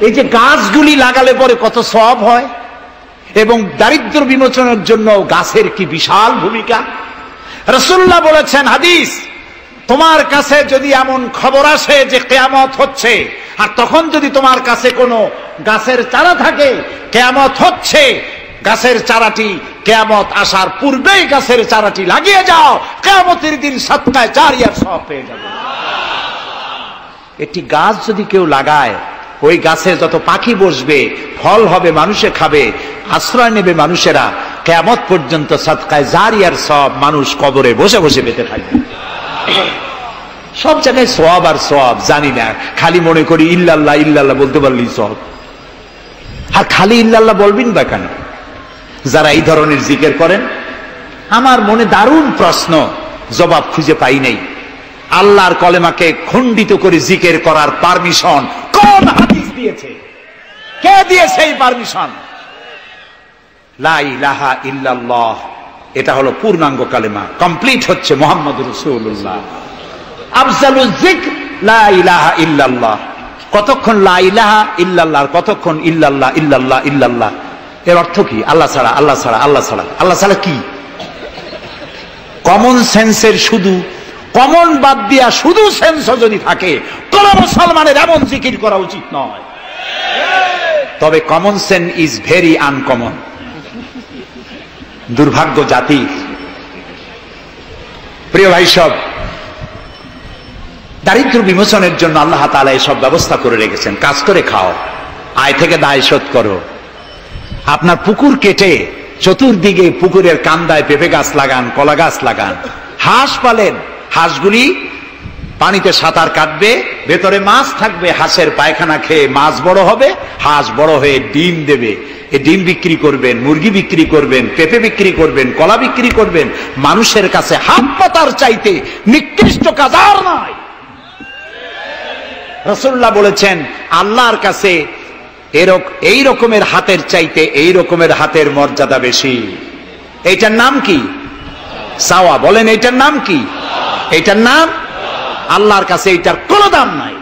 এই যে গাছগুলি লাগালে পরে কত সওয়াব হয়, এবং দারিদ্র বিমোচনের জন্য গাছের কি বিশাল ভূমিকা। রাসূলুল্লাহ বলেছেন হাদিস, তোমার কাছে যদি এমন খবর আসে যে কিয়ামত হচ্ছে, আর তখন যদি তোমার কাছে কোনো গাছের চারা থাকে, কিয়ামত হচ্ছে, গাছের চারাটি কিয়ামত আসার পূর্বেই গাছের চারাটি লাগিয়ে যাও, কিয়ামতের দিন সদকায়ে জারিয়ার সওয়াব পেয়ে যাবে। একটি গাছ যদি কেউ লাগায়, ওই গাছে যত পাখি বসবে, ফল হবে, মানুষে খাবে, আশ্রয় নেবে মানুষেরা, কিয়ামত পর্যন্ত সদকায়ে জারিয়ার সওয়াব মানুষ কবরে বসে বসে পেতে থাকবে। সব জায়গায় সওয়াব আর সওয়াব জানি না, খালি মনে করি ইল্লাল্লাহ ইল্লাল্লাহ বলতে পারলেই সওয়াব। আর খালি ইল্লাল্লাহ বলবেন বা কেন? যারা এই ধরনের জিকির করেন, আমার মনে দারুণ প্রশ্ন, জবাব খুঁজে পাই নাই। আল্লাহর কলেমাকে খণ্ডিত করে জিকির করার পারমিশন কোন হাদিস দিয়েছে? কে দিয়েছে এই পারমিশন? লা ইলাহা ইল্লাল্লাহ, এটা হলো পূর্ণাঙ্গ কালেমা, কমপ্লিট হচ্ছে মুহাম্মদুর রাসূলুল্লাহ। আফজালুজ যিকর লা ইলাহা ইল্লাল্লাহ। কতক্ষণ লা ইলাহা ইল্লাল্লাহ, কতক্ষণ ইল্লাল্লাহ ইল্লাল্লাহ ইল্লাল্লাহ। এর অর্থ কি? আল্লাহ ছাড়া, আল্লাহ ছাড়া, আল্লাহ ছাড়া। আল্লাহ ছাড়া কি? কমন সেন্সের শুধু কমন বাদ দিয়া শুধু সেন্স যদি থাকে, কোন মুসলমানের এমন জিকির করা উচিত নয়। তবে common sense is very uncommon. দুর্ভাগ্য জাতি। প্রিয় ভাই সব, দারিদ্র বিমোচনের জন্য আল্লাহ তাআলা এসব ব্যবস্থা করে রেখেছেন। কাজ করে খাও, আয় থেকে দায় শোধ করো। আপনার পুকুর কেটে চতুর্দিকে পুকুরের কান্দায় পেঁপে গাছ লাগান, কলা গাছ লাগান, হাঁস পালেন, হাঁসগুলি পানিতে সাঁতার কাটবে, ভেতরে মাছ থাকবে, হাঁসের পায়খানা খেয়ে মাছ বড় হবে, হাঁস বড় হয়ে ডিম দেবে, এই ডিম বিক্রি করবেন, মুরগি বিক্রি করবেন, পেঁপে বিক্রি করবেন, কলা বিক্রি করবেন। মানুষের কাছে হাত পাতার চাইতে নিকৃষ্ট কাজ আর নাই। রাসূলুল্লাহ বলেছেন আল্লাহর কাছে এই রকমের হাতের চাইতে এই রকমের হাতের মর্যাদা বেশি। এইটার নাম কি? চাওয়া। বলেন এইটার নাম কি? এইটার নাম আল্লাহর কাছে এইটার কোনো দাম নাই,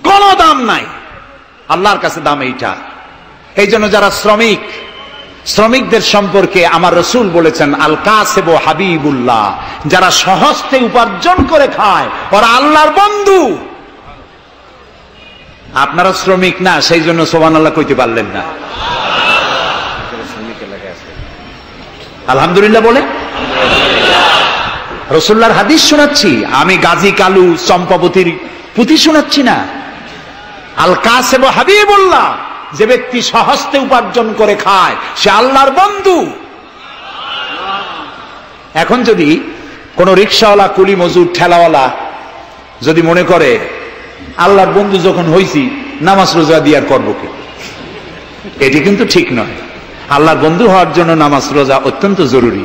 কোনো দাম নাই। আল্লাহর কাছে দাম এইটা। এই জন্য যারা শ্রমিকদের সম্পর্কে আমার রাসূল বলেছেন আল কাসিবু হাবিবুল্লাহ, যারা সহজে উপার্জন করে খায় ওরা আল্লাহর বন্ধু। আপনারা শ্রমিক না, সেই জন্য সুবহানাল্লাহ কইতে পারলেন না। আলহামদুলিল্লাহ বলে। রাসূলুল্লাহর হাদিস শোনাচ্ছি, আমি গাজী কালু চম্পাবতীর পুঁথি শোনাচ্ছি না। আল কাসেব হাবিবুল্লাহ, যে ব্যক্তি স্বহস্তে উপার্জন করে খায় সে আল্লাহর বন্ধু। এখন যদি কোন রিকশাওয়ালা, কুলি মজুর, ঠেলাওয়ালা যদি মনে করে আল্লাহর বন্ধু যখন হইছি নামাজ রোজা দিয়ে আর করবো কি, এটি কিন্তু ঠিক নয়। আল্লাহর বন্ধু হওয়ার জন্য নামাজ রোজা অত্যন্ত জরুরি।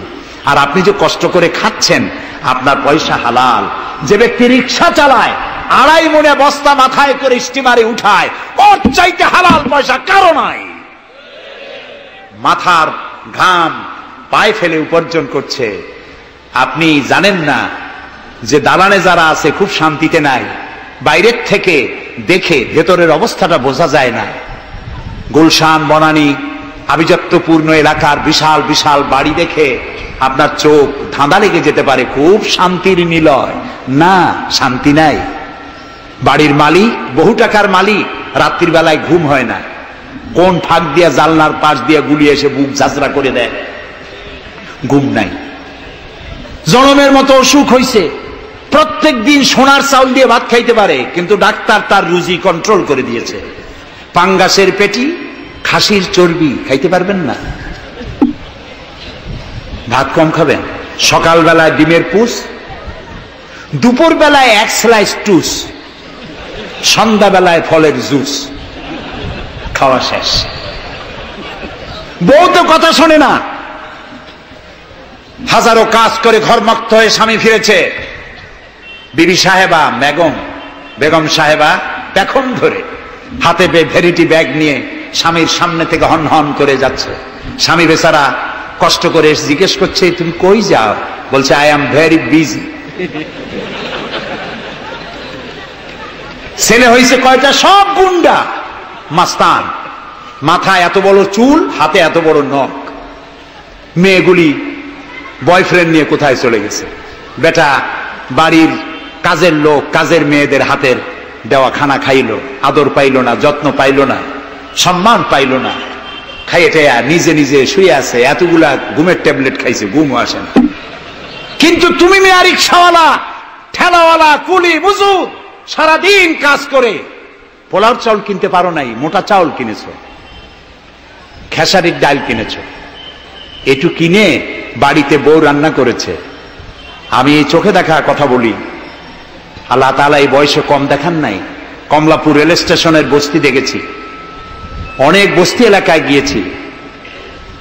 আর আপনি যে কষ্ট করে খাচ্ছেন, আপনার পয়সা হালাল। যে ব্যক্তি রিকশা চালায়, 2.5 মনে বস্তা মাথায় করে স্টিমারে উঠায়, ওর চাইতে হালাল পয়সা কারো নাই। মাথার ঘাম পায়ে ফেলে উপার্জন করছে। আপনি জানেন না যে দালানে যারা আছে খুব শান্তিতে নাই। বাইরের থেকে দেখে ভেতরের অবস্থাটা বোঝা যায় না। গুলশান, বনানী, আভিজাত্যপূর্ণ এলাকার বিশাল বিশাল বাড়ি দেখে আপনার চোখ ধাঁধা লেগে যেতে পারে, খুব শান্তির নিলয়। না, শান্তি নাই। বাড়ির মালিক, বহু টাকার মালিক, রাত্রির বেলায় ঘুম হয় না। কোন ফাঁক দিয়া জানলার পাশ দিয়া গুলি এসে বুক ঝাঁঝরা করে দেয়, ঘুম নাই। জনমের মতো অসুখ হইছে, প্রত্যেক দিন সোনার চাউল দিয়ে ভাত খাইতে পারে, কিন্তু ডাক্তার তার রুজি কন্ট্রোল করে দিয়েছে। পাঙ্গাসের পেটি, খাসির চর্বি খাইতে পারবেন না, ভাত কম খাবেন। সকালবেলায় ডিমের পুষ, দুপুর বেলায় 1 স্লাইস টুস, সন্ধ্যাবেলায় ফলের জুস, খাওয়া শেষ। বউ তো কথা শোনে না। হাজারো কাজ করে ঘরমুক্ত হয়ে স্বামী ফিরেছে, বিবি সাহেবা, বেগম সাহেবা পেখম ধরে হাতে ভেরিটি ব্যাগ নিয়ে স্বামীর সামনে থেকে হন হন করে যাচ্ছে। স্বামী বেচারা কষ্ট করে জিজ্ঞেস করছে, তুমি কই যাও? বলছে, আই এম ভেরি বিজি। ছেলে হয়েছে কয়টা? সব গুন্ডা, মাস্তান। মাথায় এত বড় চুল, হাতে এত বড় নখ। মেয়েগুলি বয়ফ্রেন্ড নিয়ে কোথায় চলে গেছে। বেটা বাড়ির কাজের লোক, কাজের মেয়েদের হাতের দেওয়া খানা খাইলো, আদর পাইল না, যত্ন পাইল না, সম্মান পাইল না। খাইয়েটে নিজে নিজে শুয়ে আছে, এতগুলা ঘুমের ট্যাবলেট খাইছে, ঘুমও আসে না। কিন্তু তুমি মেয়ে রিকশাওয়ালা, ঠেলাওয়ালা, কুলি মজুর, সারাদিন কাজ করে পোলাও চাউল কিনতে পারো নাই, মোটা চাউল কিনেছ, খেসারির ডাল কিনেছ। এটু কিনে বাড়িতে বউ রান্না করেছে। আমি এই চোখে দেখা কথা বলি, আল্লাহ তাআলা এই বয়সে কম দেখান নাই। কমলাপুর রেল স্টেশনের বস্তি দেখেছি, অনেক বস্তি এলাকায় গিয়েছি।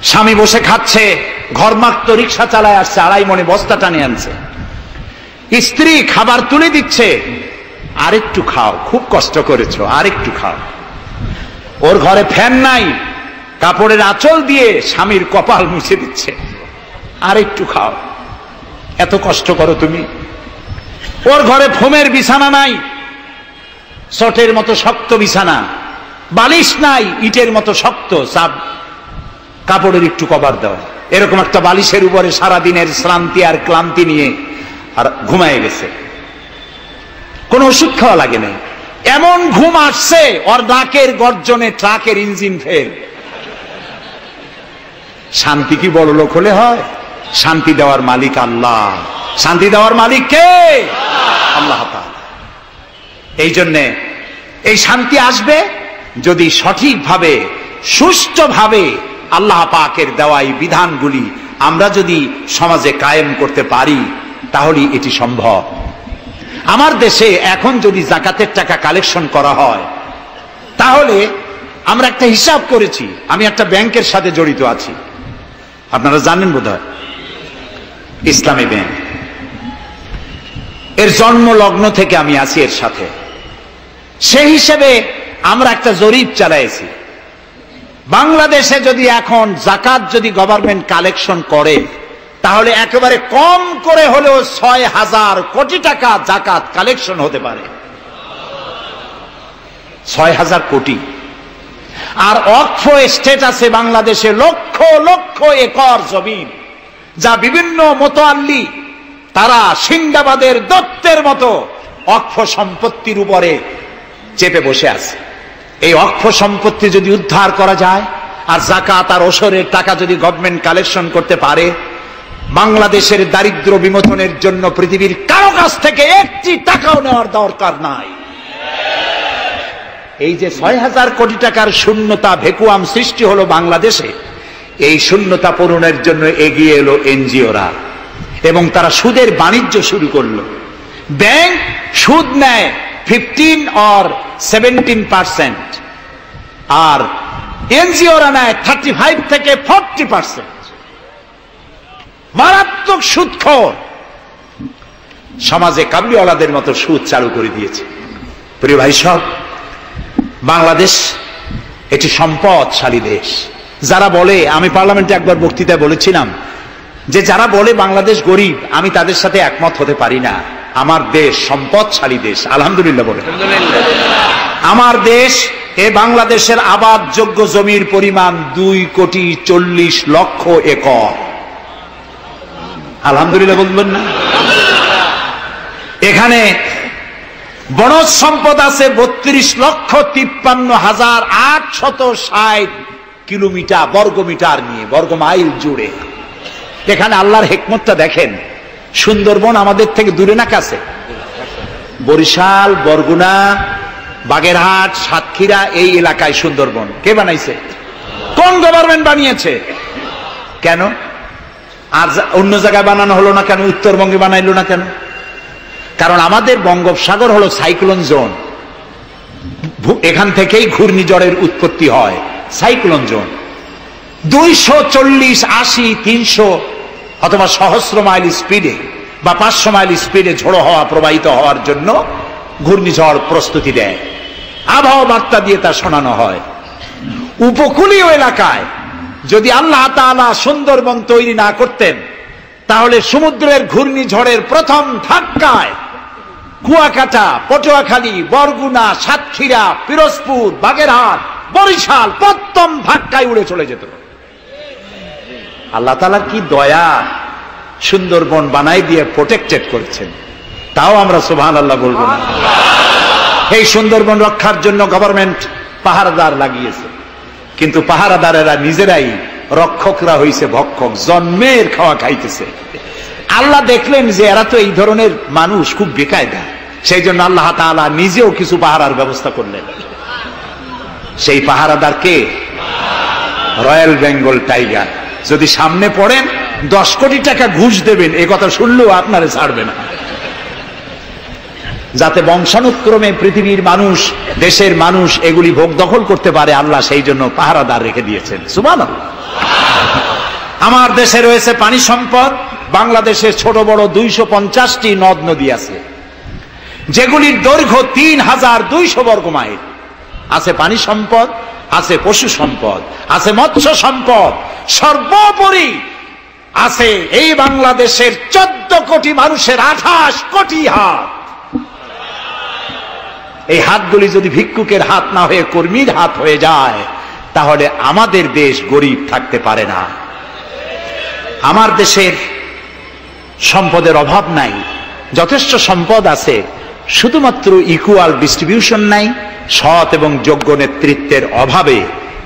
স্বামী বসে খাচ্ছে, ঘরমাক্ত রিক্সা চালায় আসছে, 2.5 মনে বস্তা টানে আনছে। স্ত্রী খাবার তুলে দিচ্ছে, আরেকটু খাও, খুব কষ্ট করেছো, আরেকটু খাও। ওর ঘরে ফ্যান নাই, কাপড়ের আঁচল দিয়ে স্বামীর কপাল মুছে দিচ্ছে, আরেকটু খাও, এত কষ্ট করো তুমি। ওর ঘরে ফোমের বিছানা নাই, চটের মতো শক্ত বিছানা, বালিশ নাই, ইটের মতো শক্ত, চাপ কাপড়ের একটু কভার দেওয়া। এরকম একটা বালিশের উপরে সারাদিনের শ্রান্তি আর ক্লান্তি নিয়ে আর ঘুমায় গেছে। কোন ওষুধ খাওয়া লাগে নাই। এমন ঘুম আসছে, ওর নাকের গর্জনে ট্রাকের ইঞ্জিন ফেল। শান্তি কি বড় লোক হলে হয়? শান্তি দেওয়ার মালিক আল্লাহ। শান্তি দেওয়ার মালিক কে? আল্লাহ তাআলা। এই জন্যে এই শান্তি আসবে যদি সঠিকভাবে, সুষ্ঠুভাবে আল্লাহ পাকের দেওয়া এই বিধানগুলি আমরা যদি সমাজে কায়েম করতে পারি, তাহলে এটি সম্ভব। আমার দেশে এখন যদি যাকাতের টাকা কালেকশন করা হয়, তাহলে আমরা একটা হিসাব করেছি। আমি একটা ব্যাংকের সাথে জড়িত আছি, আপনারা জানেন বোধহয়, ইসলামী ব্যাংক। এর জন্ম লগ্ন থেকে আমি আছি এর সাথে। সেই হিসেবে আমরা একটা জরিপ চালাইছি। বাংলাদেশে যদি এখন যাকাত যদি গভর্নমেন্ট কালেকশন করে, তাহলে একেবারে কম করে হলেও 6,000 কোটি টাকা যাকাত কালেকশন হতে পারে। 6,000 কোটি। আর ওয়াকফ এস্টেট আছে বাংলাদেশে লক্ষ লক্ষ একর জমিন, যা বিভিন্ন মোতাল্লি তারা সিন্দাবাদের দত্তের মতো ওয়াকফ সম্পত্তির উপরে চেপে বসে আছে। এই ওয়াকফ সম্পত্তি যদি উদ্ধার করা যায়, আর যাকাত আর ওশরের টাকা যদি গভর্নমেন্ট কালেকশন করতে পারে, বাংলাদেশের দারিদ্র বিমোচনের জন্য পৃথিবীর কারো কাছ থেকে একটি টাকাও নেওয়ার দরকার নাই। এই যে ৬,০০০ কোটি টাকার শূন্যতা ভ্যাকুয়াম সৃষ্টি হলো বাংলাদেশে, এই শূন্যতা পূরণের জন্য এগিয়ে এলো এনজিওরা এবং তারা সুদের বাণিজ্য শুরু করলো। ব্যাংক সুদ নেয় 15 or 17%, আর এনজিওরা নেয় 35 থেকে 40%। মারাত্মক সুদখোর। সমাজে কাবলিওয়ালাদের মতো সুদ চালু করে দিয়েছে। প্রিয় ভাই সব, বাংলাদেশ এটি সম্পদশালী দেশ। যারা বলে, আমি পার্লামেন্টে একবার বক্তৃতায় বলেছিলাম যে যারা বলে বাংলাদেশ গরিব, আমি তাদের সাথে একমত হতে পারি না। আমার দেশ সম্পদশালী দেশ, আলহামদুলিল্লাহ বলে। আমার দেশ, এ বাংলাদেশের আবাদযোগ্য জমির পরিমাণ 2,40,00,000 একর। আলহামদুলিল্লাহ বলবেন না? এখানে বনজ সম্পদ আছে 32,53,860 কিলোমিটার বর্গমিটার নিয়ে, বর্গমাইল জুড়ে। এখানে আল্লাহর হিকমতটা দেখেন। সুন্দরবন আমাদের থেকে দূরে না কাছে? বরিশাল, বরগুনা, বাগেরহাট, সাতক্ষীরা, এই এলাকায় সুন্দরবন কে বানাইছে? কোন গভর্নমেন্ট বানিয়েছে? কেন আর অন্য জায়গায় বানানো হলো না কেন? উত্তরবঙ্গে বানাইলো না কেন? কারণ আমাদের বঙ্গোপসাগর হলো সাইক্লোন জোন। এখান থেকেই ঘূর্ণিঝড়ের উৎপত্তি হয়, সাইক্লোন জোন। 240, 80, 300 অথবা সহস্র মাইল স্পিডে বা 500 মাইল স্পিডে ঝোড়ো হওয়া প্রবাহিত হওয়ার জন্য ঘূর্ণিঝড় প্রস্তুতি দেয়। আবহাওয়া বার্তা দিয়ে তা শোনানো হয়। উপকূলীয় এলাকায় যদি আল্লাহ তাআলা সুন্দরবন তৈরি না করতেন, তাহলে সমুদ্রের ঘূর্ণিঝড়ের প্রথম ধাক্কায় কুয়াকাটা, পটুয়াখালী, বরগুনা, সাতক্ষীরা, পিরোজপুর, বাগেরহাট, বরিশাল প্রথম ধাক্কায় উড়ে চলে যেত। আল্লাহ তাআলা কি দয়া, সুন্দরবন বানাই দিয়ে প্রোটেক্টেড করেছেন। তাও আমরা সুবহানাল্লাহ বলবো না। এই সুন্দরবন রক্ষার জন্য গভর্নমেন্ট পাহারাদার লাগিয়েছে, কিন্তু পাহারাদারেরা নিজেরাই রক্ষকরা হইছে ভক্ষক, জন্মের খাওয়া খাইতেছে। আল্লাহ দেখলেন যে এরা তো এই ধরনের মানুষ খুব বেকায়দা, সেই জন্য আল্লাহ তাআলা নিজেও কিছু পাহারার ব্যবস্থা করলেন। সেই পাহারাদার কে? Royal Bengal tiger. যদি সামনে পড়েন 10 কোটি টাকা ঘুষ দেবেন, এ কথা শুনলেও আপনারে ছাড়বে না। যাতে বংশানুক্রমে পৃথিবীর মানুষ, দেশের মানুষ এগুলি ভোগ দখল করতে পারে, আল্লাহ সেই জন্য পাহারাদার রেখে দিয়েছেন। সুবহানাল্লাহ। আমার দেশে রয়েছে পানি সম্পদ। বাংলাদেশে ছোট বড় 250টি নদ নদী আছে, যেগুলির দৈর্ঘ্য 3,200 বর্গমাইল। আছে পানি সম্পদ, আছে পশু সম্পদ, আছে মৎস্য সম্পদ, সর্বোপরি আছে এই বাংলাদেশের 14 কোটি মানুষের 28 কোটি হাত। এই হাতগুলি যদি ভিক্ষুকের হাত না হয়ে কর্মীর হাত হয়ে যায়, তাহলে আমাদের দেশ গরিব থাকতে পারে না। আমার দেশের সম্পদের অভাব নাই, যথেষ্ট সম্পদ আছে, শুধুমাত্র ইকুয়াল ডিস্ট্রিবিউশন নাই। সৎ এবং যোগ্য নেতৃত্বের অভাবে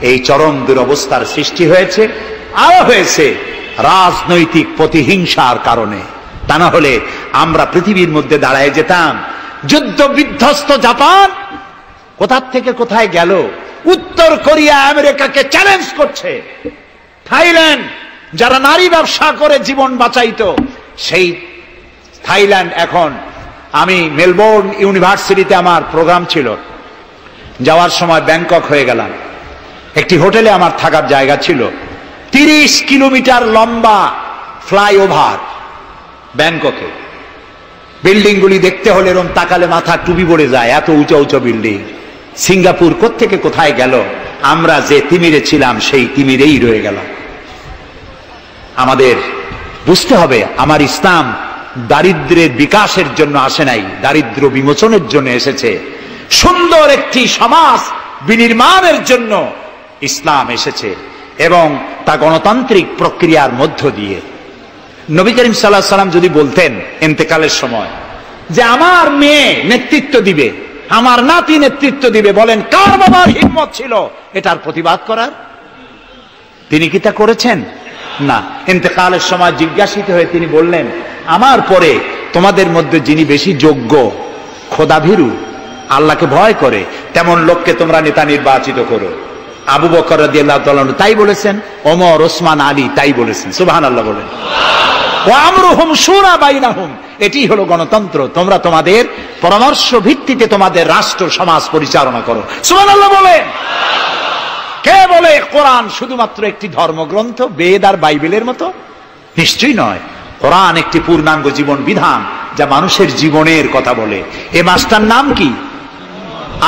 এই চরম দুরবস্থার সৃষ্টি হয়েছে। আরো হয়েছে রাজনৈতিক প্রতিহিংসার কারণে। তা না হলে আমরা পৃথিবীর মধ্যে দাঁড়ায় যেতাম। যুদ্ধ বিধ্বস্ত জাপান কোথা থেকে কোথায় গেল? উত্তর কোরিয়া আমেরিকাকে চ্যালেঞ্জ করছে। থাইল্যান্ড, যারা নারী ব্যবসা করে জীবন বাঁচাইতো, সেই থাইল্যান্ড এখন, আমি মেলবোর্ন ইউনিভার্সিটিতে আমার প্রোগ্রাম ছিল, যাওয়ার সময় ব্যাংকক হয়ে গেলাম। একটি হোটেলে আমার থাকার জায়গা ছিল। 30 কিলোমিটার লম্বা ফ্লাইওভার ব্যাংককে। বিল্ডিং গুলি দেখতে হলে এরকম তাকালে মাথা টুপি পড়ে যায়, এত উঁচু উঁচু বিল্ডিং। সিঙ্গাপুর কোত্থেকে কোথায় গেল? আমরা যে তিমিরে ছিলাম সেই তিমিরেই রয়ে গেল। আমাদের বুঝতে হবে, আমার ইসলাম দারিদ্র্যের বিকাশের জন্য আসে নাই, দারিদ্র বিমোচনের জন্য এসেছে। সুন্দর একটি সমাজ বিনির্মাণের জন্য ইসলাম এসেছে, এবং তা গণতান্ত্রিক প্রক্রিয়ার মধ্য দিয়ে। নবী করিম সাল্লাল্লাহু আলাইহি সাল্লাম যদি বলতেন ইন্তেকালের সময় যে আমার মেয়ে নেতৃত্ব দিবে, আমার নাতি নেতৃত্ব দিবে, বলেন কার বাবার হিম্মত ছিল এটার প্রতিবাদ করার? তিনি কি তা করেছেন? না, ইন্তেকালের সময় জিজ্ঞাসিত হয়ে তিনি বললেন, আমার পরে তোমাদের মধ্যে যিনি বেশি যোগ্য, খোদাভীরু, আল্লাহকে ভয় করে, তেমন লোককে তোমরা নেতা নির্বাচিত করো। আবু বকর রাদিয়াল্লাহু তাআলা তাই বলেছেন, ওমর, ওসমান, আলী তাই বলেছেন। সুবহানাল্লাহ বলেন। ওয়া আমরুহুম শুরা বাইনাহুম, এটি হলো গণতন্ত্র। তোমরা তোমাদের পরামর্শ ভিত্তিতে তোমাদের রাষ্ট্র সমাজ পরিচালনা করো। সুবহানাল্লাহ বলেন। কে বলে কোরআন শুধুমাত্র একটি ধর্মগ্রন্থ, বেদ আর বাইবেলের মতো? নিশ্চয়ই নয়। কোরআন একটি পূর্ণাঙ্গ জীবন বিধান, যা মানুষের জীবনের কথা বলে। এ মাসটার নাম কি?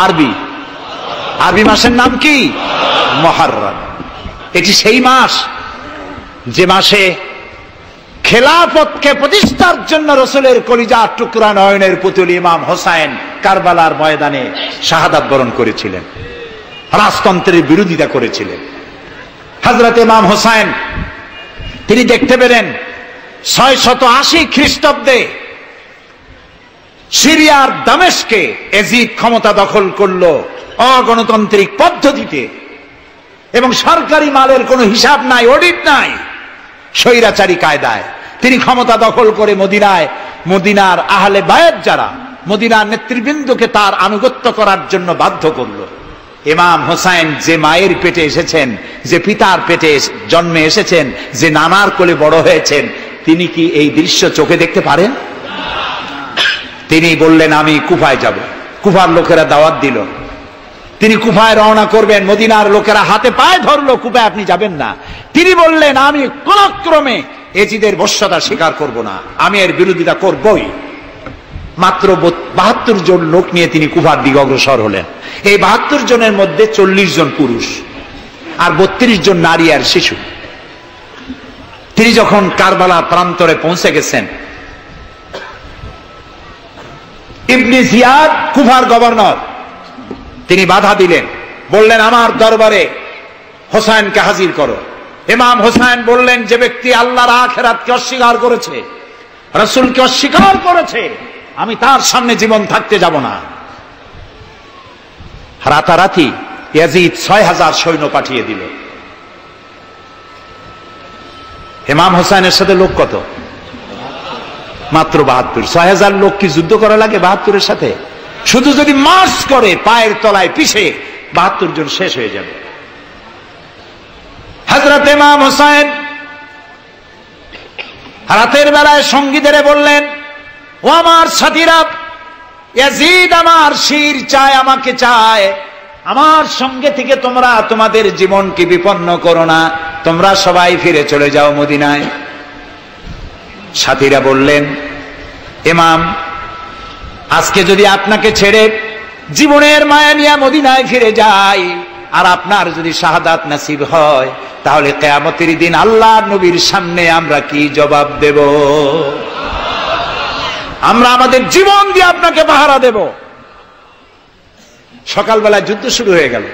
আরবি মাসের নাম কি? মুহররম। এটি সেই মাস যে মাসে খেলাফতকে প্রতিষ্ঠার জন্য রাসূলের কলিজার টুকরা নয়নের পুতুল ইমাম হোসাইন কারবালার ময়দানে শাহাদাত বরণ করেছিলেন, রাজতন্ত্রের বিরোধিতা করেছিলেন। হযরত ইমাম হোসাইন তিনি দেখতে পেলেন 680 খ্রিস্টাব্দে সিরিয়ার দামেস্কে এজিদ ক্ষমতা দখল করলো অগণতান্ত্রিক পদ্ধতিতে, এবং সরকারি মালের কোনো হিসাব নাই, অডিট নাই, স্বৈরাচারী কায়দায় তিনি ক্ষমতা দখল করে মদিনার আহলে বায়াত যারা মদিনার নেতৃবৃন্দকে তার আনুগত্য করার জন্য বাধ্য করলো। ইমাম হোসাইন যে মায়ের পেটে এসেছেন, যে পিতার পেটে জন্মে এসেছেন, যে নানার কোলে বড় হয়েছেন, তিনি কি এই দৃশ্য চোখে দেখতে পারেন? তিনি বললেন, আমি কুফায় যাব। কুফার লোকেরা দাওয়াত দিল, তিনি কুফায় রওনা করবেন। মদিনার লোকেরা হাতে পায়ে ধরলো, কুফায় আপনি যাবেন না। তিনি বললেন, আমি কোন ক্রমে এজিদের বশ্যতা স্বীকার করব না, আমি এর বিরোধিতা করবই। মাত্র 72 জন লোক নিয়ে তিনি কুফার দিকে অগ্রসর হলেন। এই 72 জনের মধ্যে 40 জন পুরুষ আর 32 জন নারী আর শিশু। তিনি যখন কারবালা প্রান্তরে পৌঁছে গেছেন, ইবনে জিয়াদ কুফার গভর্নর, তিনি বাধা দিলেন, বললেন, আমার দরবারে হোসাইনকে হাজির করো। ইমাম হোসাইন বললেন, যে ব্যক্তি আল্লাহর আখিরাতকে অস্বীকার করেছে, রাসূলকে অস্বীকার করেছে, আমি তার সামনে জীবন থাকতে যাব না। রাতারাতি ইয়াজিদ 6000 সৈন্য পাঠিয়ে দিল। ইমাম হোসাইনের সাথে লোক কত? মাত্র 72। 6000 লোক কি যুদ্ধ করা লাগে 72-এর সাথে? শুধু যদি মার্চ করে পায়ের তলায় পিছে 72 জন শেষ হয়ে যাবে। হযরত ইমাম হোসাইন রাতের বেলায় সঙ্গীদের বললেন, ও আমার সাথীরা, ইয়াজিদ আমার শির চায়, আমাকে চায়, আমার সঙ্গে থেকে তোমরা তোমাদের জীবনকে বিপন্ন করো না, তোমরা সবাই ফিরে চলে যাও মদিনায়। সাথীরা বললেন, ইমাম, আজকে যদি আপনাকে ছেড়ে জীবনের মায়া নিয়ে মদিনায় ফিরে যাই, আর আপনার যদি শাহাদাত নসিব হয়, তাহলে কিয়ামতের দিন আল্লাহর নবীর সামনে আমরা কি জবাব দেব? আমরা আমাদের জীবন দিয়ে আপনাকে পাহারা দেব। সকালবেলা যুদ্ধ শুরু হয়ে গেল।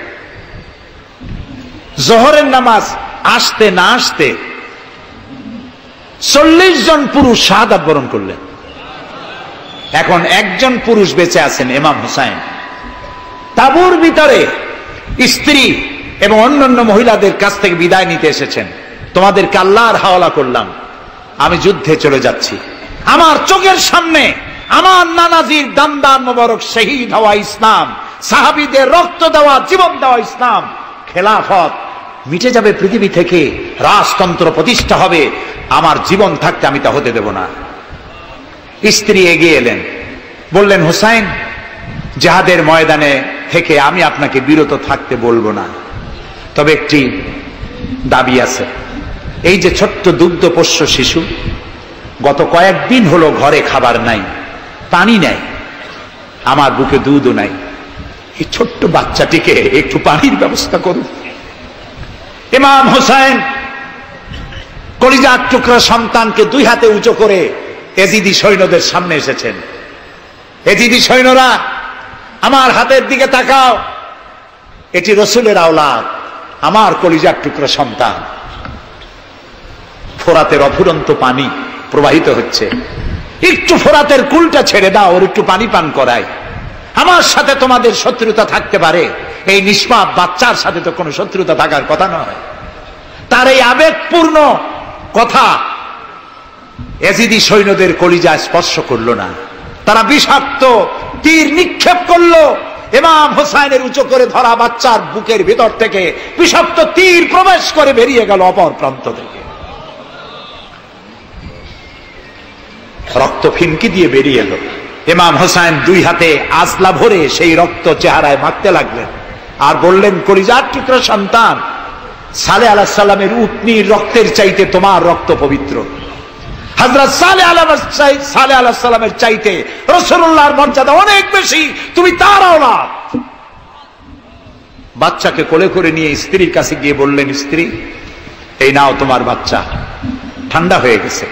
জোহরের নামাজ আসতে না আসতে 40 জন পুরুষ শাহাদাত বরণ করলেন। এখন একজন পুরুষ বেঁচে আছেন, ইমাম হোসাইন। তাঁবুর ভিতরে স্ত্রী এবং অন্যান্য মহিলাদের কাছ থেকে বিদায় নিতে এসেছেন। তোমাদেরকে আল্লাহর হাওয়ালা করলাম, আমি যুদ্ধে চলে যাচ্ছি। আমার চোখের সামনে আমার নানাজির দান্দার মোবারক শহীদ হওয়া ইসলাম, সাহাবীদের রক্ত দেওয়া, জীবন দেওয়া ইসলাম, খেলাফত মিটে যাবে পৃথিবী থেকে, রাজতন্ত্র প্রতিষ্ঠা হবে। আমার জীবন থাকতে আমি তা হতে দেব না। স্ত্রী এগিয়ে এলেন, বললেন, হোসাইন, জিহাদের ময়দানে থেকে আমি আপনাকে বিরত থাকতে বলবো না, তবে একটি দাবি আছে। এই যে ছোট্ট দুগ্ধপোষ্য শিশু, গত কয়েকদিন হলো ঘরে খাবার নাই, পানি নাই, আমার বুকে দুধও নাই, এই ছোট্ট বাচ্চাটিকে একটু পানির ব্যবস্থা করুন। ইমাম হোসাইন কলিজার টুকরা সন্তানকে 2 হাতে উঁচু করে এজিদি সৈন্যদের সামনে এসেছেন। এজিদি সৈন্যরা, আমার হাতের দিকে তাকাও, এটি রাসূলের আওলাদ, আমার কলিজার টুকরা সন্তান। ফোরাতের অফুরন্ত পানি প্রবাহিত হচ্ছে, একটু ফোরাতের কুলটা ছেড়ে দাও, ওর একটু পানি পান করাই। আমার সাথে তোমাদের শত্রুতা থাকতে পারে, এই নিষ্পাপ বাচ্চার সাথে তো কোনো শত্রুতা থাকার কথা নয়। তার এই আবেগপূর্ণ কথা এজিদি সৈন্যদের কলিজায় স্পর্শ করলো না। তারা বিষাক্ত তীর নিক্ষেপ করলো। ইমাম হোসাইনের উঁচু করে ধরা বাচ্চার বুকের ভিতর থেকে বিষাক্ত তীর প্রবেশ করে বেরিয়ে গেল অপর প্রান্ত থেকে। রক্ত ফিনকি দিয়ে বেরিয়ে এলো। ইমাম হোসাইন দুই হাতে আজলা ভরে সেই রক্ত চেহারায় মাখতে লাগলেন আর বললেন, কলিজার টুকরা সন্তান, সালেহ আলাইহিস সালামের উটনির রক্তের চাইতে তোমার রক্ত পবিত্র। হযরত সালেহ আলাইহিস সালামের চাইতে রাসূলুল্লাহর মর্যাদা অনেক বেশি, তুমি তার আওলাদ। বাচ্চাকে কোলে করে নিয়ে স্ত্রীর কাছে গিয়ে বললেন, স্ত্রী, এই নাও তোমার বাচ্চা, ঠান্ডা হয়ে গেছে,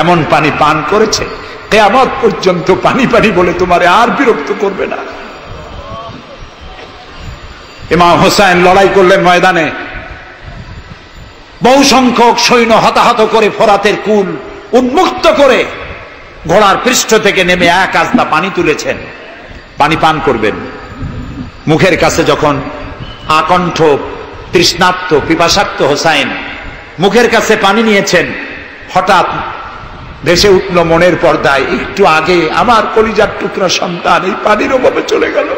এমন পানি পান করেছে কিয়ামত পর্যন্ত পানি পানি বলে তোমারে আর বিরক্ত করবে না। ইমাম হোসেন লড়াই করলেন ময়দানে, বহু সংখ্যক সৈন্য হতাহত করে ফোরাতের কুল উন্মুক্ত করে ঘোড়ার পৃষ্ঠ থেকে নেমে এক আজলা পানি তুলেছেন, পানি পান করবেন। মুখের কাছে যখন আকণ্ঠ তৃষ্ণার্ত পিপাসার্ত হোসাইন মুখের কাছে পানি নিয়েছেন, হঠাৎ ভেসে উঠল মনের পর্দায়, একটু আগে আমার কলিজার টুকরা সন্তান এই পানির অভাবে চলে গেল।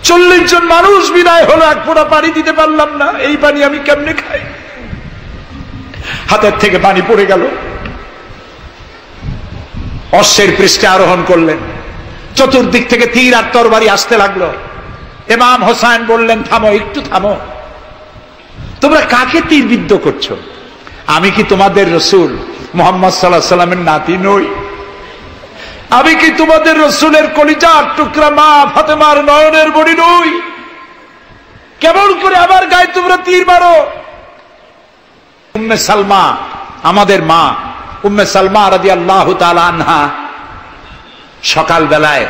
40 জন মানুষ বিদায় হলো, এক ফোঁটা পানি দিতে পারলাম না, এই পানি আমি কেমনে খাই? হাতের থেকে পানি পড়ে গেল। অশ্বের পৃষ্ঠে আরোহণ করলেন, চতুর্দিক থেকে তীর আর তরবারি আসতে লাগলো। ইমাম হোসেন বললেন, থামো, একটু থামো, তোমরা কাকে তীরবিদ্ধ করছো? আমি কি তোমাদের রসুল মুহাম্মদ সাল্লাল্লাহু আলাইহি সাল্লামের নাতি নই? আমি কি তোমাদের রসুলের কলিজার টুকরা মা ফাতেমার নয়নের মণি নই? কেমন করে আমার গায়ে তোমরা তীর মারো? উম্মে সালমা, আমাদের মা উম্মে সালমা রাদিয়াল্লাহু তাআলা আনহা, সকাল বেলায়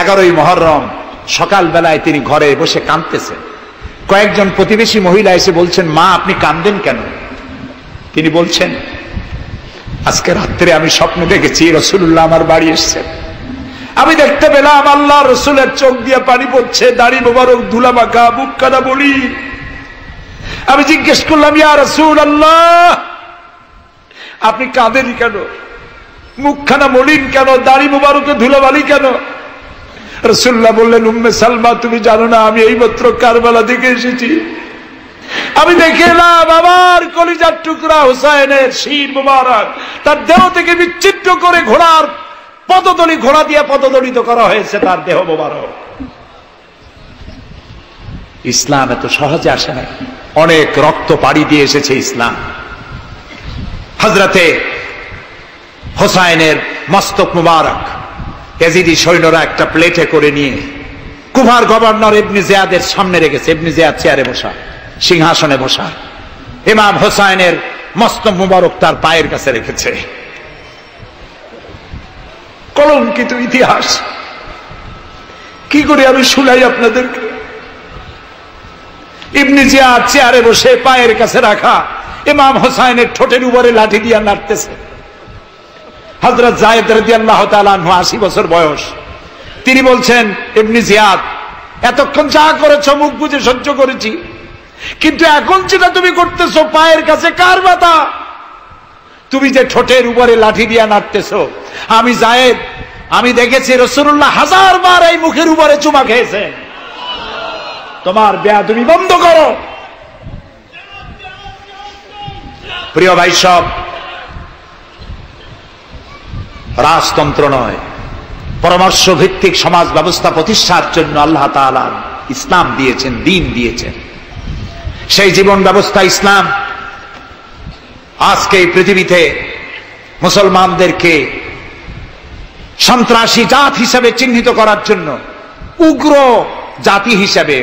11ই মুহররম সকাল বেলায় তিনি ঘরে বসে কাঁদতেছেন। কয়েকজন প্রতিবেশী মহিলা এসে বলছেন, মা আপনি কাঁদেন কেন? তিনি বলছেন, আজকে রাত্রে আমি স্বপ্নে দেখেছি রাসূলুল্লাহ আমার বাড়ি এসেছেন। আমি দেখতে পেলাম আল্লাহ রসুলের চোখ দিয়ে পানি পড়ছে, দাড়ি মোবারক ধুলা মাখা, বুক কাটা বলি। আমি জিজ্ঞেস করলাম, ইয়া রাসূলুল্লাহ, আপনি কাঁদেন কেন? মুখখানা মলিন কেন? দাড়ি মোবারকে ধুলাবালি কেন? রাসূলুল্লাহ বললেন, উম্মে সালমা, তুমি জানো না আমি এইমাত্র কারবালা থেকে এসেছি। আমি দেখে এলাম আমার কলিজার টুকরা হুসাইনের শির মুবারক তার দেহ থেকে বিচ্ছিন্ন করে ঘোড়ার পদতলি, ঘোড়া দিয়ে পদদলিত করা হয়েছে তার দেহ মুবারক। ইসলাম এত সহজে আসে না, অনেক রক্ত পাড়ি দিয়ে এসেছে ইসলাম। হযরতে হোসাইনের মস্তক মুবারক ইয়াজিদি সৈন্যরা একটা প্লেটে করে নিয়ে কুফার গভর্নর ইবনে জিয়াদের সামনে রেখেছে। ইবনে জিয়াদ চেয়ারে বসা, সিংহাসনে বসা, ইমাম হোসাইনের মস্তক মুবারক তার পায়ের কাছে রেখেছে। কলঙ্কিত ইতিহাস, কি করে আমি শুনাই আপনাদেরকে? ইবনে জিয়াদ চেয়ারে বসে পায়ের কাছে রাখা ইমাম হোসাইনের ঠোঁটের উপরে লাঠি দিয়ে নাড়তেছে। হযরত যায়েদ রাদিয়াল্লাহু তাআলা আনহু 80 বছর বয়স, তিনি বলছেন, ইবনে জিয়াদ, এতক্ষণ যা করেছো মুখ বুজে সহ্য করেছি, কিন্তু এখন যেটা তুমি করতেছো পায়ের কাছে কার ব্যথা? তুমি যে ঠোঁটের উপরে লাঠি দিয়া নাড়তেছো, আমি যায়েদ, আমি দেখেছি রাসূলুল্লাহ 1000 বার এই মুখের উপরে চুমা খেয়েছে। তোমার বেয়াদবি বন্ধ করো। প্রিয় ভাই সব, রাজতন্ত্র নয়, পরামর্শ ভিত্তিক সমাজ ব্যবস্থা প্রতিষ্ঠার জন্য আল্লাহ তাআলা ইসলাম দিয়েছেন, দ্বীন দিয়েছেন। সেই জীবন ব্যবস্থা ইসলাম আজকে এই পৃথিবীতে মুসলমানদেরকে সন্ত্রাসী জাত হিসেবে চিহ্নিত করার জন্য, উগ্র জাতি হিসেবে,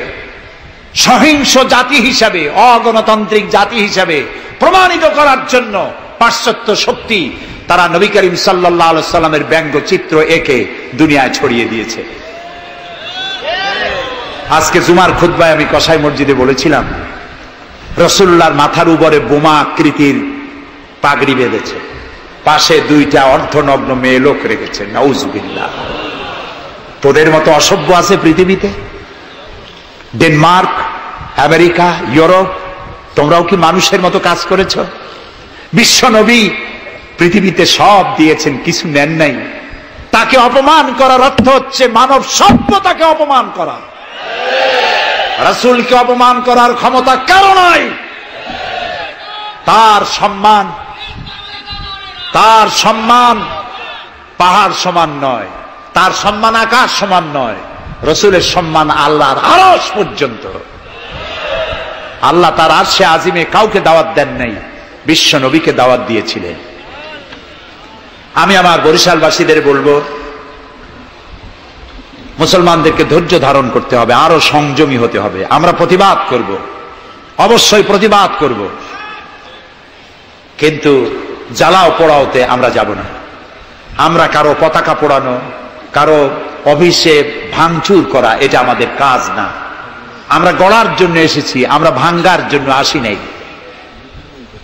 সহিংস জাতি হিসেবে, অগণতান্ত্রিক জাতি হিসেবে প্রমাণিত করার জন্য পাশ্চাত্য শক্তি তারা নবী করিম সাল্লাল্লাহু আলাইহি সাল্লামের ব্যঙ্গচিত্র এঁকে দুনিয়ায় ছড়িয়ে দিয়েছে। আজকে জুমার খুতবায় আমি কসাই মসজিদে বলেছিলাম, রাসূলুল্লাহর মাথার উপরে বোমা আকৃতির পাগড়ি বেঁধেছে, পাশে 2টা অর্ধনগ্ন মেয়ে লোক রেখেছে। নাউজুবিল্লাহ। তোদের মতো অসভ্য আছে পৃথিবীতে? ডেনমার্ক, আমেরিকা, ইউরোপ, তোমরাও কি মানুষের মতো কাজ করেছ? বিশ্ব নবী পৃথিবীতে সব দিয়েছেন, কিছু নেন নাই। তাকে অপমান করার অর্থ হচ্ছে মানব সভ্যতাকে অপমান করা। রাসূলকে অপমান করার ক্ষমতা কারো নাই। তার সম্মান পাহাড় সমান নয়, তার সম্মান আকাশ সমান নয়। রাসূলের সম্মান আল্লাহর আরশ পর্যন্ত। আল্লাহ তার আরশে আজিমে কাউকে দাওয়াত দেন নাই, বিশ্ব নবীকে দাওয়াত দিয়েছিলেন। আমি আমার বরিশালবাসীদের বলবো, মুসলমানদেরকে ধৈর্য ধারণ করতে হবে, আরো সংযমী হতে হবে। আমরা প্রতিবাদ করব, অবশ্যই প্রতিবাদ করব, কিন্তু জ্বালাও পোড়াওতে আমরা যাব না। আমরা কারো পতাকা পোড়ানো, কারো অফিসে ভাঙচুর করা, এটা আমাদের কাজ না। আমরা গড়ার জন্য এসেছি, আমরা ভাঙ্গার জন্য আসি নাই।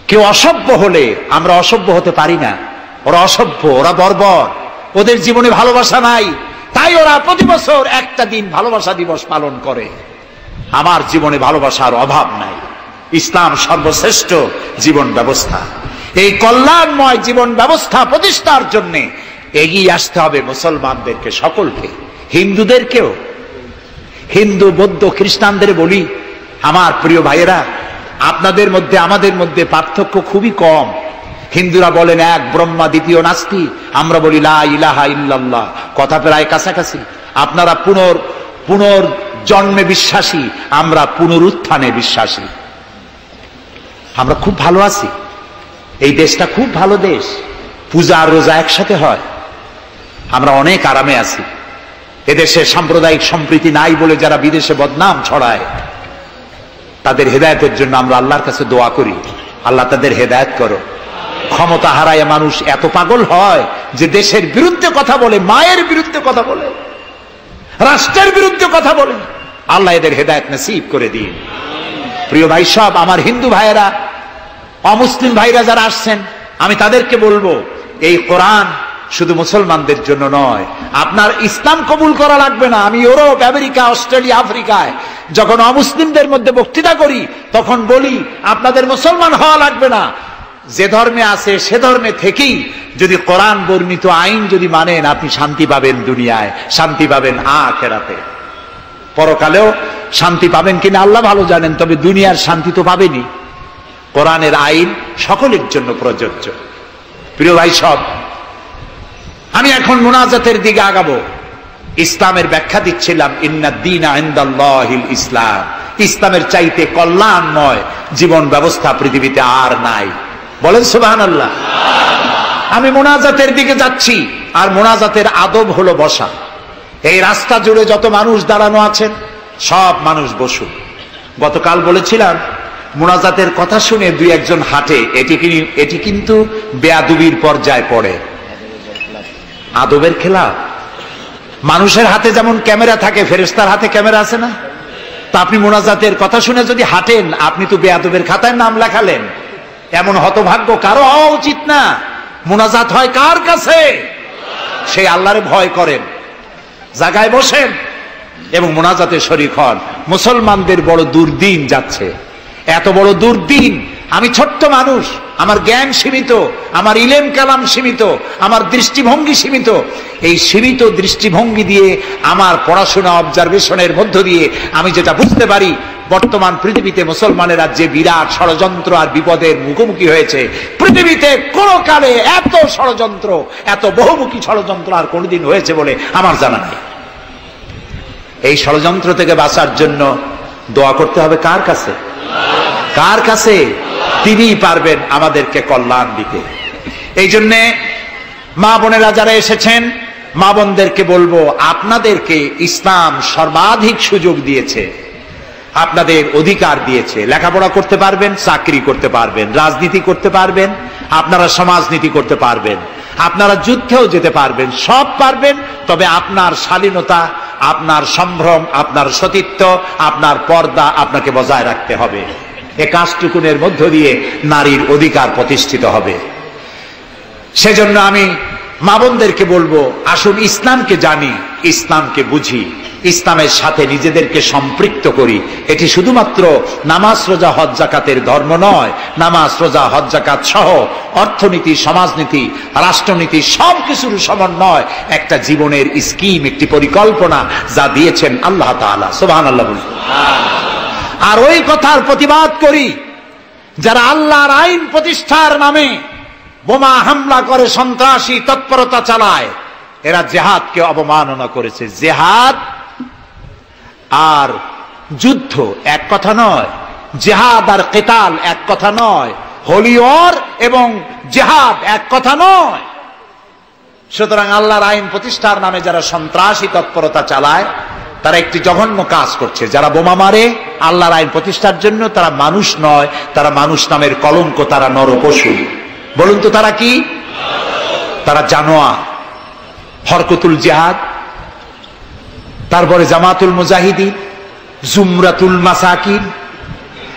কেউ অসভ্য হলে আমরা অসভ্য হতে পারি না। ওরা অসভ্য, ওরা বর্বর, ওদের জীবনে ভালোবাসা নাই, তাই ওরা প্রতি বছর একটা দিন ভালোবাসা দিবস পালন করে। আমার জীবনে ভালোবাসার অভাব নাই। ইসলাম সর্বশ্রেষ্ঠ জীবন ব্যবস্থা। এই কল্যাণময় জীবন ব্যবস্থা প্রতিষ্ঠার জন্য এগিয়ে আসতে হবে মুসলমানদেরকে, সকলকে, হিন্দুদেরকেও। হিন্দু, বৌদ্ধ, খ্রিস্টানদের বলি, আমার প্রিয় ভাইয়েরা, আপনাদের মধ্যে আমাদের মধ্যে পার্থক্য খুবই কম। হিন্দুরা বলেন এক ব্রহ্মা, দ্বিতীয় নাস্তি। আমরা বলি লা ইলাহা ইল্লাল্লাহ, কথা প্রায় কাছাকাছি। আপনারা পুনর্জন্মে বিশ্বাসী, আমরা পুনরুত্থানে বিশ্বাসী। আমরা খুব ভালো আছি, এই দেশটা খুব ভালো দেশ, পূজা আর রোজা একসাথে হয়, আমরা অনেক আরামে আছি। এদেশে সাম্প্রদায়িক সম্প্রীতি নাই বলে যারা বিদেশে বদনাম ছড়ায়, তাদের হেদায়েতের জন্য আমরা আল্লাহর কাছে দোয়া করি, আল্লাহ তাদের হেদায়েত করো। ক্ষমতা হারায় মানুষ এত পাগল হয় যে দেশের বিরুদ্ধে কথা বলে, মায়ের বিরুদ্ধে কথা বলে, রাষ্ট্রের বিরুদ্ধে কথা বলে। আল্লাহ এদের হেদায়েত নসিব করে দিন। প্রিয় ভাই সব, আমার হিন্দু ভাইয়েরা, অমুসলিম ভাইরা যারা আসছেন, আমি তাদেরকে বলবো, এই কোরআন শুধু মুসলমানদের জন্য নয়। আপনার ইসলাম কবুল করা লাগবে না। আমি ইউরোপ, আমেরিকা, অস্ট্রেলিয়া, আফ্রিকায় যখন অমুসলিমদের মধ্যে বক্তৃতা করি, তখন বলি আপনাদের মুসলমান হওয়া লাগবে না। যে ধর্মে আছে সে ধর্মে থেকেই যদি কোরআন বর্ণিত আইন যদি মানেন, আপনি শান্তি পাবেন, দুনিয়ায় শান্তি পাবেন, আখিরাতে পরকালেও শান্তি পাবেন কিনা আল্লাহ ভালো জানেন, তবে দুনিয়ার শান্তি তো পাবেনই। কোরআনের আইন সকলের জন্য প্রযোজ্য। প্রিয় ভাই সব, আমি এখন মুনাজাতের দিকে আগাবো। ইসলামের ব্যাখ্যা দিচ্ছিলাম, ইন্নাদ-দীনা ইনদাল্লাহিল ইসলাম। ইসলামের চাইতে কল্যাণময় জীবন ব্যবস্থা পৃথিবীতে আর নাই। বলেন সুবহানাল্লাহ। আমি মুনাজাতের দিকে যাচ্ছি, আর মুনাজাতের আদব হলো বসা। এই রাস্তা জুড়ে যত মানুষ দাঁড়ানো আছেন, সব মানুষ বসুন। গতকাল বলেছিলাম, মুনাজাতের কথা শুনে দুই একজন হাঁটে, এটি কিন্তু বেয়াদবির পর্যায়ে পড়ে। আদবের খেলা। মানুষের হাতে যেমন ক্যামেরা থাকে, ফেরেশতার হাতে ক্যামেরা আছে না? তা আপনি মুনাজাতের কথা শুনে যদি হাঁটেন, আপনি তো বেয়াদবের খাতায় নাম লেখালেন। এমন হতভাগ্য কারো হওয়া উচিত না। মুনাজাত হয় কার কাছে? সেই আল্লাহরে ভয় করেন, জায়গায় বসেন এবং মুনাজাতে শরীক হন। মুসলমানদের বড় দুর্দিন যাচ্ছে, এত বড় দুর্দিন। আমি ছোট্ট মানুষ, আমার জ্ঞান সীমিত, আমার ইলেম কালাম সীমিত, আমার দৃষ্টিভঙ্গি সীমিত। এই সীমিত দৃষ্টিভঙ্গি দিয়ে, আমার পড়াশোনা অবজারভেশনের মধ্য দিয়ে আমি যেটা বুঝতে পারি, বর্তমান পৃথিবীতে মুসলমানেরা যে বিরাট ষড়যন্ত্র আর বিপদের মুখোমুখি হয়েছে, পৃথিবীতে কোনো কালে এত ষড়যন্ত্র, এত বহুমুখী ষড়যন্ত্র আর কোনোদিন হয়েছে বলে আমার জানা নাই। এই ষড়যন্ত্র থেকে বাঁচার জন্য দোয়া করতে হবে কার কাছে? কার কাছে? তিনিই পারবেন আমাদেরকে কল্যাণ দিতে। এই জন্যে মা বোনেরা যারা এসেছেন, মা বোনদেরকে বলবো, আপনাদেরকে ইসলাম সর্বাধিক সুযোগ দিয়েছে, আপনাদের অধিকার দিয়েছে। লেখাপড়া করতে পারবেন, চাকরি করতে পারবেন, রাজনীতি করতে পারবেন, আপনারা সমাজনীতি করতে পারবেন, আপনারা যুদ্ধেও যেতে পারবেন, সব পারবেন। তবে আপনার শালীনতা, আপনার সম্ভ্রম, আপনার সতীত্ব, আপনার পর্দা আপনাকে বজায় রাখতে হবে। এ কাজটুকুনের মধ্য দিয়ে নারীর অধিকার প্রতিষ্ঠিত হবে। সেজন্য আমি মা বোনদেরকে বলবো, আসুন ইসলামকে জানি, ইসলামকে বুঝি, ইসলামের সাথে নিজেদেরকে সম্পৃক্ত করি। এটি শুধুমাত্র নামাজ রোজা হজ জাকাতের ধর্ম নয়। নামাজ রোজা হজ জাকাত সহ অর্থনীতি, সমাজনীতি, রাষ্ট্রনীতি সবকিছুর সমন্বয় একটা জীবনের স্কিম, একটি পরিকল্পনা যা দিয়েছেন আল্লাহ তাআলা। সুবহানাল্লাহ বলুন। আর ওই কথার প্রতিবাদ করি যারা আল্লাহর আইন প্রতিষ্ঠার নামে বোমা হামলা করে, সন্ত্রাসী তৎপরতা চালায়, এরা জিহাদকে অবমাননা করেছে। জিহাদ আর যুদ্ধ এক কথা নয়, জিহাদ আর কিতাল এক কথা নয়, হোলি ওয়ার এবং জিহাদ এক কথা নয়। সুতরাং আল্লাহর আইন প্রতিষ্ঠার নামে যারা সন্ত্রাসী তৎপরতা চালায় তারা একটি জঘন্য কাজ করছে। যারা বোমা মারে আল্লাহর আইন প্রতিষ্ঠার জন্য, তারা মানুষ নয়, তারা মানুষ নামের কলঙ্ক, তারা নরপশু। বলুন তো তারা কি? তারা জানোয়ার। হরকতুল জিহাদ, তারপরে জামাতুল মুজাহিদিন, জুমরাতুল মাসাকিন,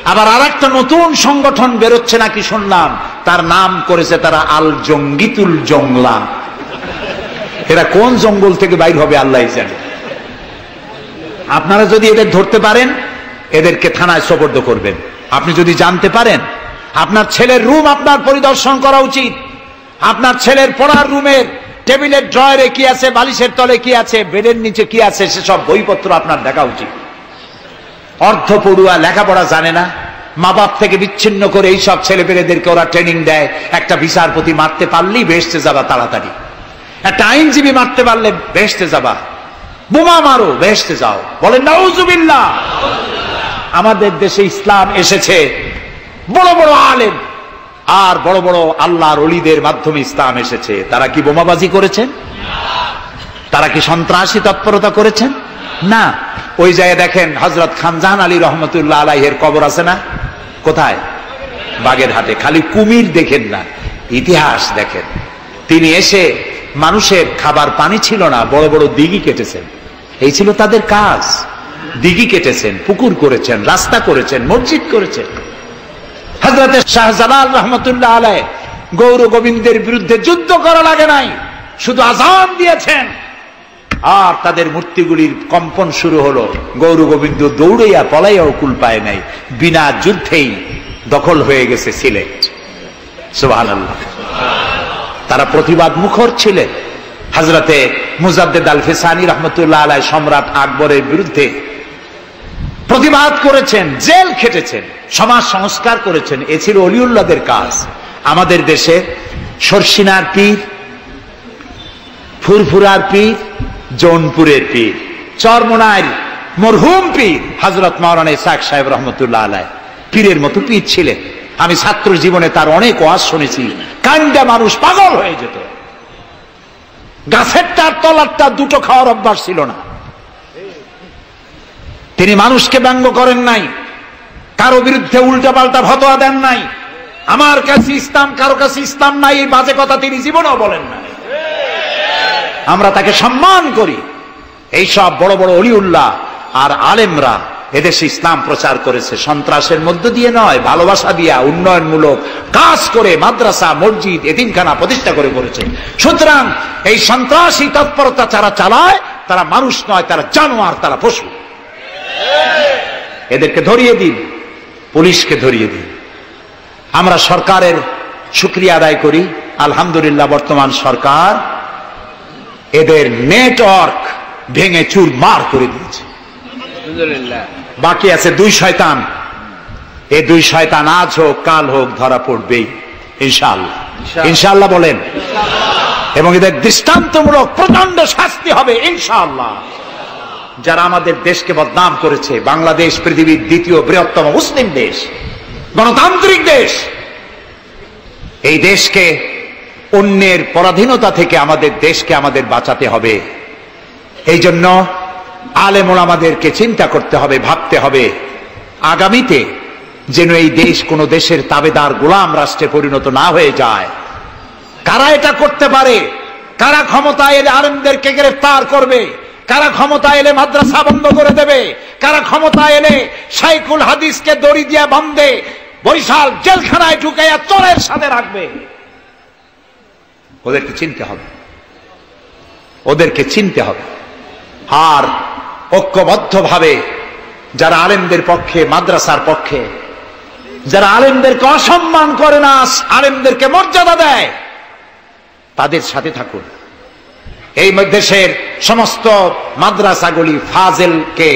আবার আরেকটা নতুন সংগঠন বেরোচ্ছে নাকি শুনলাম, তার নাম করেছে তারা আল জঙ্গিতুল জংলা। এরা কোন জঙ্গল থেকে বাইর হবে আল্লাহ জানে। আপনারা যদি এদের ধরতে পারেন, এদেরকে থানায় সোপর্দ করবেন। আপনি যদি জানতে পারেন, আপনার ছেলের রুম আপনার পরিদর্শন করা উচিত। আপনার ছেলের পড়ার রুমের টেবিলের ড্রয়ারে কি আছে, বালিশের তলে কি আছে, বেডের নিচে কি আছে, সেসব বইপত্র আপনার দেখা উচিত। অর্ধ পড়ুয়া, লেখাপড়া জানে না, মা বাপ থেকে বিচ্ছিন্ন করে এইসব ছেলেপেলেদেরকে ওরা ট্রেনিং দেয়। একটা বিচারপতি মারতে পারলেই বেহেশতে যাবা তাড়াতাড়ি, একটা আইনজীবী মারতে পারলে বেহেশতে যাবা, বোমা মারো বেহেশতে যাও। বলেন নাউজুবিল্লাহ। আমাদের দেশে ইসলাম এসেছে বড় বড় আলেম আর বড় বড় আল্লাহর ওলিদের মাধ্যমে ইসলাম এসেছে। তারা কি বোমাবাজি করেছেন? তারা কি সন্ত্রাসী তৎপরতা করেছেন? না। ওই জায়গায় দেখেন হযরত খানজাহান আলী রহমতুল্লাহ আলাইহির কবর আছে না? কোথায়? বাগেরহাটে। খালি কুমির দেখেন না, ইতিহাস দেখেন। তিনি এসে, মানুষের খাবার পানি ছিল না, বড় বড় দিঘি কেটেছেন। এই ছিল তাদের কাজ। দিঘি কেটেছেন, পুকুর করেছেন, রাস্তা করেছেন, মসজিদ করেছেন। হযরত শাহজালাল রহমতুল্লাহ আলাইহি গৌর গোবিন্দের বিরুদ্ধে যুদ্ধ করা লাগে নাই, শুধু আযান দিয়েছেন আর তাদের মূর্তিগুলির কম্পন শুরু হলো। গৌর গোবিন্দ দৌড়াইয়া পলাইয়াও কুল পায় নাই, বিনা যুদ্ধেই দখল হয়ে গেছে সিলেট। সুবহানাল্লাহ। তারা প্রতিবাদ মুখর ছিলেন। হযরতে মুজাদ্দেদ আল ফিসানি রহমতুল্লাহ আলাইহি সম্রাট আকবরের বিরুদ্ধে প্রতিবাদ করেছেন, জেল খেটেছেন, সমাজ সংস্কার করেছেন। এ ছিল অলিউল্লাহদের কাজ। আমাদের দেশে শর্ষিনার পীর, ফুরফুরার পীর, জৌনপুরের পীর, চরমোনাইর মরহুম পীর হযরত মাওলানা ইসহাক সাহেব রহমতুল্লাহ আলাইহি পীরের মতো পীর ছিলেন। আমি ছাত্র জীবনে তার অনেক ওয়াজ শুনেছি। কান্দা মানুষ পাগল হয়ে যেত। গাছের তার তলারটা দুটো খাওয়ার অভ্যাস ছিল না। তিনি মানুষকে ব্যঙ্গ করেন নাই, কারো বিরুদ্ধে উল্টাপাল্টা ফতোয়া দেন নাই। আমার কাছে ইসলাম, কারো কাছে ইসলাম নাই, এই বাজে কথা তিনি জীবনেও বলেন না। আমরা তাকে সম্মান করি। এই সব বড় বড় অলিউল্লাহ আর আলেমরা এদেশে ইসলাম প্রচার করেছে, সন্ত্রাসের মধ্য দিয়ে নয়, ভালোবাসা দিয়া, উন্নয়নমূলক কাজ করে মাদ্রাসা, মসজিদ, এতিমখানা প্রতিষ্ঠা করে করেছে। সুতরাং এই সন্ত্রাসী তৎপরতা যারা চালায় তারা মানুষ নয়, তারা জানোয়ার, তারা পশু। এদেরকে ধরিয়ে দিন, পুলিশকে ধরিয়ে দিন। আমরা সরকারের শুকরিয়া আদায় করি। আলহামদুলিল্লাহ, বর্তমান সরকার এদের নেটওয়ার্ক ভেঙে চুরমার করে দিয়েছে। বাকি আছে দুই শয়তান। এই দুই শয়তান আজ হোক কাল হোক ধরা পড়বেই ইনশাআল্লাহ। ইনশাআল্লাহ বলেন। এবং এদের দৃষ্টান্তমূলক প্রচন্ড শাস্তি হবে ইনশাআল্লাহ। যারা আমাদের দেশকে বদনাম করেছে, বাংলাদেশ পৃথিবীর দ্বিতীয় বৃহত্তম মুসলিম দেশ, গণতান্ত্রিক দেশ, এই দেশকে অন্যের পরাধীনতা থেকে আমাদের দেশকে আমাদের বাঁচাতে হবে। এই জন্য আলেম ওলামাদেরকে চিন্তা করতে হবে, ভাবতে হবে আগামীতে যেন এই দেশ কোন দেশের তাবেদার গোলাম রাষ্ট্রে পরিণত না হয়ে যায়। কারা এটা করতে পারে? কারা ক্ষমতা এলে আলেমদেরকে গ্রেফতার করবে? কারা ক্ষমতা এলে মাদ্রাসা বন্ধ করে দেবে? কারা ক্ষমতা এলে শাইখুল হাদিসকে দড়ি দিয়া বাঁধে বরিশাল জেলখানায় ঢুকাইয়া চোরের সাথে রাখবে? ওদেরকে চিনতে হবে। ওদেরকে চিনতে হবে। আর ঐক্যবদ্ধভাবে যারা আলেমদের পক্ষে, মাদ্রাসার পক্ষে, যারা আলেমদেরকে অসম্মান করে না, আলেমদেরকে মর্যাদা দেয়, তাদের সাথে থাকুন। এই দেশের সমস্ত মাদ্রাসাগুলি ফাজেলকে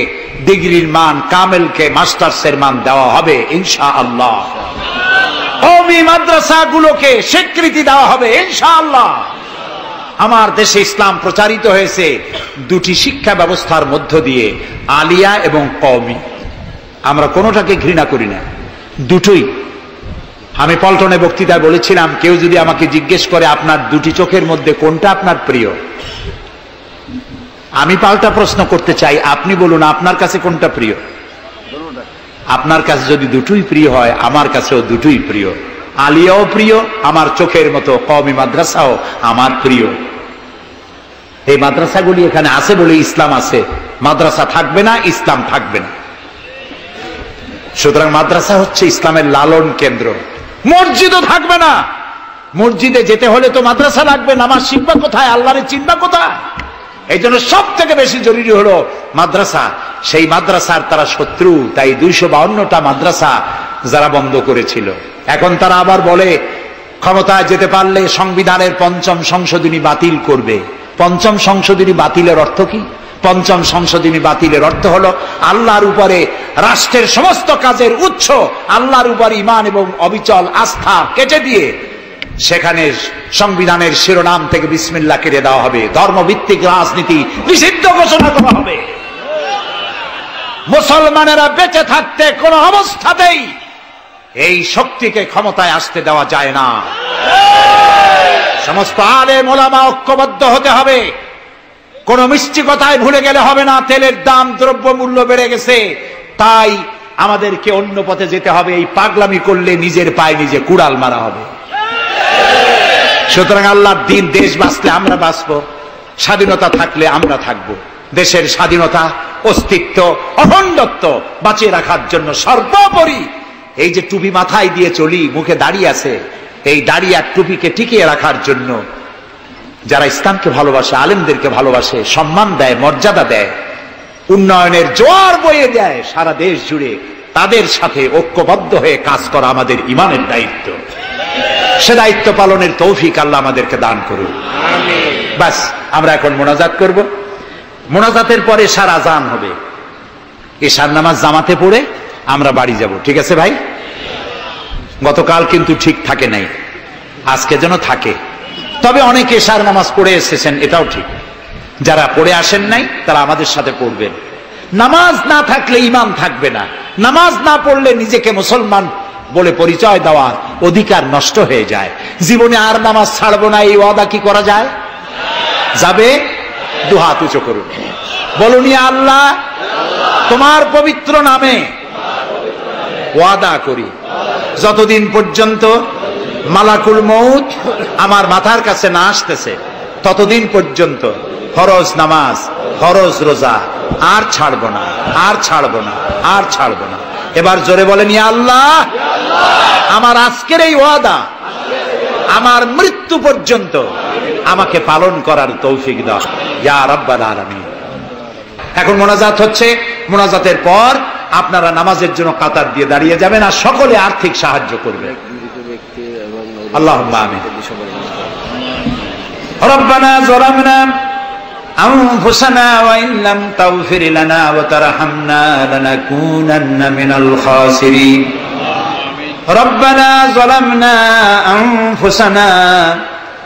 ডিগ্রির মান, কামেলকে মাস্টার্সের মান দেওয়া হবে ইনশাআল্লাহ। কওমি মাদ্রাসাগুলোকে স্বীকৃতি দেওয়া হবে ইনশাআল্লাহ। আমার দেশে ইসলাম প্রচারিত হয়েছে দুটি শিক্ষা ব্যবস্থার মধ্য দিয়ে, আলিয়া এবং কওমি। আমরা কোনোটাকে ঘৃণা করি না, দুটোই। আমি পল্টনে বক্তৃতায় বলেছিলাম, কেউ যদি আমাকে জিজ্ঞেস করে আপনার দুটি চোখের মধ্যে কোনটা আপনার প্রিয়, আমি পাল্টা প্রশ্ন করতে চাই, আপনি বলুন আপনার কাছে কোনটা প্রিয়? আপনার কাছে যদি দুটোই প্রিয় হয়, আমার কাছেও দুটোই প্রিয়। আলিয়াও প্রিয়, আমার চোখের মতো কওমি মাদ্রাসাও আমার প্রিয়। এই মাদ্রাসাগুলি এখানে আছে বলে ইসলাম আছে, মাদ্রাসা থাকবে না, ইসলাম থাকবে না। সুতরাং মাদ্রাসা হচ্ছে ইসলামের লালন কেন্দ্র। মসজিদও থাকবে না, মসজিদে যেতে হলে তো মাদ্রাসা লাগবে। নামাজ শিখবা কোথায়, আল্লাহরে চিনবা কোথায়? এই জন্য সব থেকে বেশি জরুরি হলো মাদ্রাসা। সেই মাদ্রাসার তারা শত্রু, তাই 252টা মাদ্রাসা যারা বন্ধ করেছিল, এখন তারা আবার বলে ক্ষমতায় যেতে পারলে সংবিধানের 5ম সংশোধনী বাতিল করবে। 5ম সংশোধনী বাতিলের অর্থ কি? 5ম সংশোধনী বাতিলের অর্থ হলো আল্লাহর উপরে, রাষ্ট্রের সমস্ত কাজের উৎস আল্লাহর উপর ঈমান এবং অবিচল আস্থা কেটে দিয়ে সেখানে সংবিধানের শিরোনাম থেকে বিসমিল্লাহ কেটে দেওয়া হবে। ধর্মভিত্তিক রাজনীতি নিষিদ্ধ ঘোষণা করা হবে। মুসলমানেরা বেঁচে থাকতে কোন অবস্থাতেই এই শক্তিকে ক্ষমতায় আসতে দেওয়া যায় না। সমস্ত আলেম ওলামা ঐক্যবদ্ধ হতে হবে। কোন মিষ্টি কথায় ভুলে গেলে হবে না। তেলের দাম, দ্রব্য মূল্য বেড়ে গেছে, তাই আমাদেরকে অন্য পথে যেতে হবে। এই পাগলামি করলে নিজের পায়ে নিজে কুড়াল মারা হবে। সুতরাং আল্লাহর দিন, দেশ বাঁচলে আমরা বাঁচবো, স্বাধীনতা থাকলে আমরা থাকবো। দেশের স্বাধীনতা, অস্তিত্ব, অখণ্ডত্ব বাঁচিয়ে রাখার জন্য সর্বোপরি এই যে টুপি মাথায় দিয়ে চলি, মুখে দাড়ি আছে, এই দাড়ি আর টুপিকে টিকিয়ে রাখার জন্য যারা ইসলামকে ভালোবাসে, আলেমদেরকে ভালোবাসে, সম্মান দেয়, মর্যাদা দেয়, উন্নয়নের জোয়ার বয়ে দেয় সারা দেশ জুড়ে, তাদের সাথে ঐক্যবদ্ধ হয়ে কাজ করা আমাদের ঈমানের দায়িত্ব। সে দায়িত্ব পালনের তৌফিক আল্লাহ আমাদেরকে দান করুন। বাস, আমরা এখন মোনাজাত করব। মোনাজাতের পরে এশার আজান হবে। এশার নামাজ জামাতে পড়ে আমরা বাড়ি যাব। ঠিক আছে ভাই? গতকাল কিন্তু ঠিক থাকে নাই, আজকে যেন থাকে। তবে অনেকে এশার নামাজ পড়ে এসেছেন, এটাও ঠিক। যারা পড়ে আসেন নাই তারা আমাদের সাথে পড়বেন। নামাজ না থাকলে ঈমান থাকবে না। নামাজ না পড়লে নিজেকে মুসলমান বলে পরিচয় দেওয়ার অধিকার নষ্ট হয়ে যায়। জীবনে আর নামাজ ছাড়বো না, এই ওয়াদা কি করা যায়? যাবে? দুহাত উঁচু করুন, বলুন ইয়া আল্লাহ, তোমার পবিত্র নামে ওয়াদা করি, যতদিন পর্যন্ত মালাকুল মউত আমার মাথার কাছে না আসতেছে, ততদিন পর্যন্ত ফরজ নামাজ, ফরজ রোজা আর ছাড়বো না, আর ছাড়বো না, আর ছাড়বো না। এবার জোরে বলেন ইয়া আল্লাহ, আমার আজকের এই ওয়াদা আমার মৃত্যু পর্যন্ত আমাকে পালন করার তৌফিক দাও ইয়া রাব্বাল আলামিন। এখন মোনাজাত হচ্ছে। মোনাজাতের পর আপনারা নামাজের জন্য কাতার দিয়ে দাঁড়িয়ে যাবেন আর সকলে আর্থিক সাহায্য করবেন। আল্লাহুম্মা আমিন। রব্বানা যালামনা আনফুসানা ওয়া ইন লাম তাগফির লানা ওয়া তারহামনা লানাকুনান্না মিনাল খাসিরিন। রব্বানা যালামনা আনফুসানা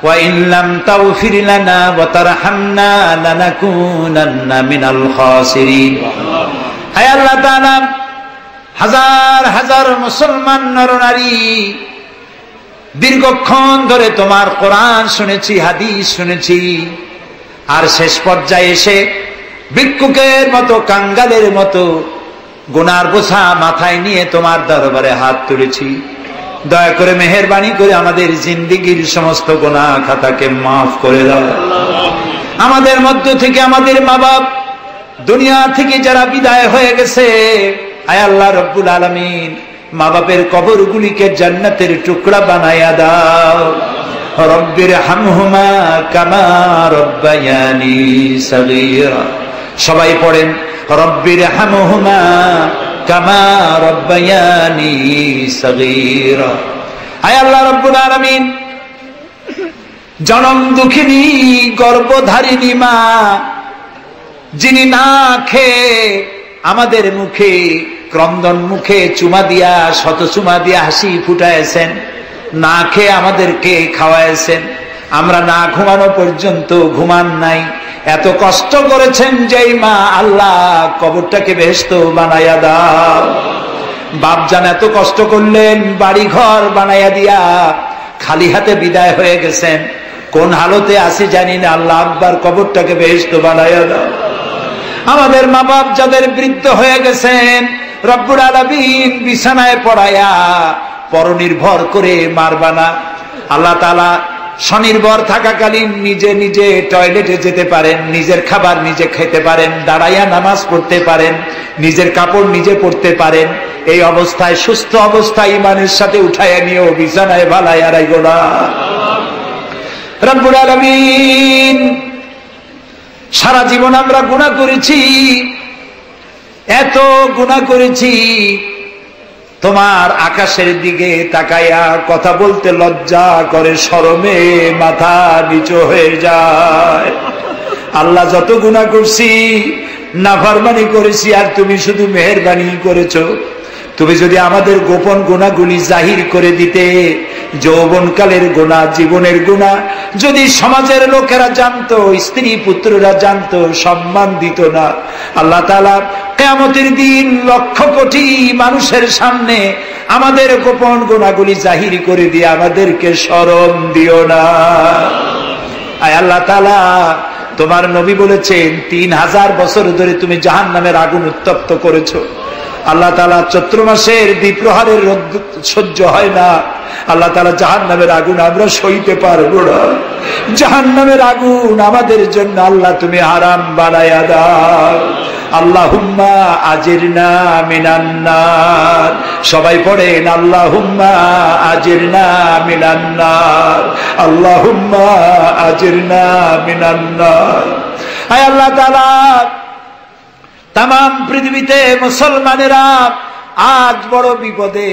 ওয়া ইন লাম তাগফির লানা ওয়া তারহামনা লানাকুনান্না মিনাল খাসিরিন। হে আল্লাহ তাআলা, হাজার হাজার মুসলমান নরনারী দীর্ঘক্ষণ ধরে তোমার কোরআন শুনেছি, হাদিস শুনেছি, আর শেষ পর্যায়ে এসে ভিক্ষুকের মতো, কাঙ্গালের মতো গুনার বোঝা মাথায় নিয়ে তোমার দরবারে হাত তুলেছি। দয়া করে মেহেরবানি করে আমাদের জিন্দেগীর সমস্ত গুনাহ খাতাকে মাফ করে দাও। আমাদের মধ্য থেকে আমাদের মা বাপ দুনিয়া থেকে যারা বিদায় হয়ে গেছে, আয় আল্লাহ রব্বুল আলামিন, মা বাপের কবরগুলিকে জান্নাতের টুকরা বানাইয়া দাও। রব্বিরহামহুমা কামা রব্বায়ানি সগীরা। সবাই পড়েন রব্বিরহামহুমা কামা রব্বায়ানি সগীরা। আয় আল্লাহ রব্বুল আলামিন, জনম দুঃখিনী গর্ভধারিণী মা, যিনি না খেয়ে আমাদের মুখে ক্রন্দন মুখে চুমা দিয়া শত চুমা দিয়া হাসি ফুটাইছেন, না খেয়ে আমাদেরকে খাওয়াইছেন, আমরা না ঘুমানো পর্যন্ত ঘুমান নাই, এত কষ্ট করেছেন যেই মা, আল্লাহ কবরটাকে বেহেশত বানাইয়া দাও। বাপজান এত কষ্ট করলেন, বাড়ি ঘর বানাইয়া দিয়া খালি হাতে বিদায় হয়ে গেছেন, কোন হালতে আসি জানি না, আল্লাহ আব্বার কবরটাকে বেহেশত বানাইয়া দাও। আমাদের মা বাপ যাদের বৃদ্ধ হয়ে গেছেন, রব্বুল আলামিন বিছানায় পড়ায়া পরনির্ভর করে মারবা না। আল্লাহ তাআলা স্বনির্ভর থাকাকালীন নিজে নিজে টয়লেটে যেতে পারেন, নিজের খাবার নিজে খেতে পারেন, দাঁড়াইয়া নামাজ পড়তে পারেন, নিজের কাপড় নিজে পরতে পারেন। এই অবস্থায় সুস্থ অবস্থায় ইমানের সাথে উঠাইয়া নিয়েও বিছানায় ভালাইয়া রাইগো না। রব্বুল আলামিন, সারা জীবন আমরা গুনাহ করেছি, এত গুনাহ করেছি, তোমার আকাশের দিকে তাকাইয়া কথা বলতে লজ্জা করে, শরমে মাথা নিচু হয়ে যায়। আল্লাহ, যত গুনাহ করছি, নাফরমানি করেছি, আর তুমি শুধু মেহেরবানি করেছো। তুমি যদি আমাদের গোপন গুনাহগুলি জাহির করে দিতে, যৌবনকালের গুনাহ, জীবনের গুনাহ যদি সমাজের লোকেরা জানতো, স্ত্রী পুত্ররা জানতো, সম্মান দিত না। আল্লাহ তাআলা কিয়ামতের দিন লক্ষ কোটি মানুষের সামনে আমাদের গোপন গুনাহগুলি জাহির করে দিয়ে আমাদেরকে শরম দিও না। আয় আল্লাহ তাআলা, তোমার নবী বলেছেন 3000 বছর ধরে তুমি জাহান্নামের আগুন উত্তপ্ত করেছো। আল্লাহ তাআলা চৈত্র মাসের দ্বিপ্রহরের রোদ সহ্য হয় না। আল্লাহ তাআলা জাহান্নামের আগুন আমরা সইতে পারবো না। জাহান্নামের আগুন আমাদের জন্য আল্লাহ তুমি হারাম বানায়া দাও। আল্লাহুম্মা আজিরনা মিনান নার। সবাই পড়েন আল্লাহুম্মা আজিরনা মিনান নার, আল্লাহুম্মা আজিরনা মিনান নার। আয় আল্লাহ তাআলা, তামাম পৃথিবীতে মুসলমানেরা আজ বড় বিপদে,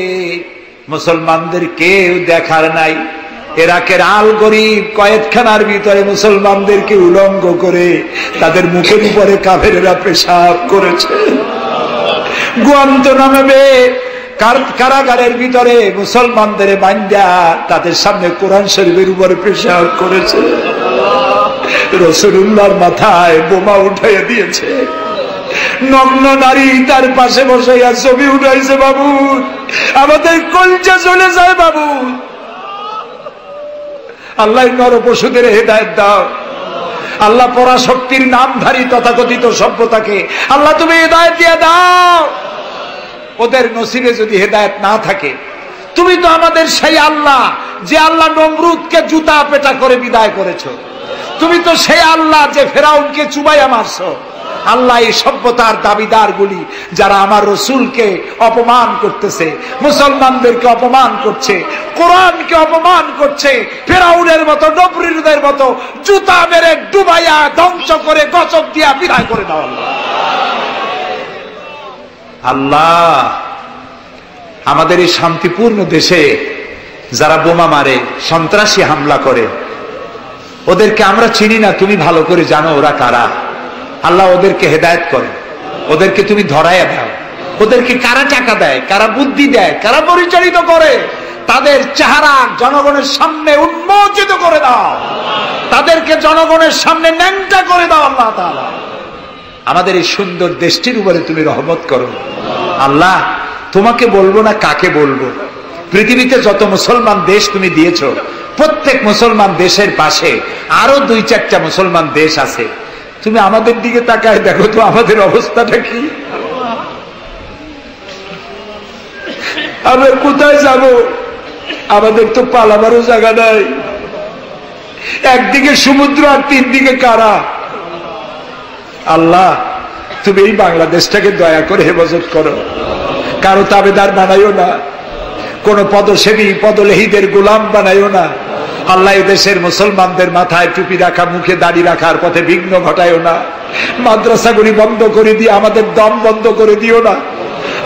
মুসলমানদের কেউ দেখার নাই। ইরাকের আল গরিব কয়েদখানার ভিতরে মুসলমানদেরকে উলঙ্গ করে তাদের মুখের উপরে কাফেরেরা পেশাব করেছে। গুয়ান্তানামো কারাগারের ভিতরে মুসলমানদের বান্দা তাদের সামনে কোরআন শরীফের উপরে পেশাব করেছে। রাসূলুল্লাহর মাথায় বোমা উঠাইয়া দিয়েছে। নগ্ন নারী তার পাশে বসাইয়া ছবি উঠাইছে। বাবু, আমাদের কলজা চলে যায় বাবু। আল্লাহ নর পশুদের হেদায়েত দাও। আল্লাহ পরাশক্তির নামধারী তথাকথিত সভ্যতাকে আল্লাহ তুমি হেদায়েত দিয়ে দাও। ওদের নসিবে যদি হেদায়েত না থাকে, তুমি তো আমাদের সেই আল্লাহ যে আল্লাহ নমরুদকে জুতা পেটা করে বিদায় করেছো। তুমি তো সেই আল্লাহ যে ফেরাউনকে চুবাইয়া মারছো। আল্লাহ, এই সভ্যতার দাবিদার গুলি যারা আমার রসুলকে অপমান করতেছে, মুসলমানদেরকে অপমান করছে, কোরআনকে অপমান করছে, ফেরাউনের মতো নমরুদের মতো জুতা মেরে ডুবাইয়া ধ্বংস করে গজব দিয়া বিদায় করে দাও। আল্লাহ, আমাদের এই শান্তিপূর্ণ দেশে যারা বোমা মারে, সন্ত্রাসী হামলা করে, ওদেরকে আমরা চিনি না, তুমি ভালো করে জানো ওরা কারা। আল্লাহ, ওদেরকে হেদায়েত করো, ওদেরকে তুমি ধরাইয়া দাও। ওদেরকে কারা টাকা দেয়, কারা বুদ্ধি দেয়, কারা পরিচালিত করে, তাদের চেহারা জনগণের সামনে উন্মোচিত করে দাও। তাদেরকে জনগণের সামনে ন্যাংটা করে দাও। আল্লাহ তাআলা, আমাদের এই সুন্দর দেশটির উপরে তুমি রহমত করো। আল্লাহ, তোমাকে বলবো না কাকে বলবো। পৃথিবীতে যত মুসলমান দেশ তুমি দিয়েছো, প্রত্যেক মুসলমান দেশের পাশে আরো 2-4টা মুসলমান দেশ আছে। তুমি আমাদের দিকে তাকায় দেখো তো আমাদের অবস্থাটা কি। আমরা কোথায় যাব? আমাদের তো পালাবারও জায়গা নাই। একদিকে সমুদ্র আর 3 দিকে কারা। আল্লাহ, তুমি এই বাংলাদেশটাকে দয়া করে হেফাজত করো। কারো তাবেদার বানাইও না, কোন পদসেবী পদলেহীদের গোলাম বানাইও না। আল্লাহ এই দেশের মুসলমানদের মাথায় টুপি রাখা, মুখে দাড়ি রাখার পথে বিঘ্ন ঘটায়ও না। মাদ্রাসাগুলি বন্ধ করে দিয়ে আমাদের দম বন্ধ করে দিও না।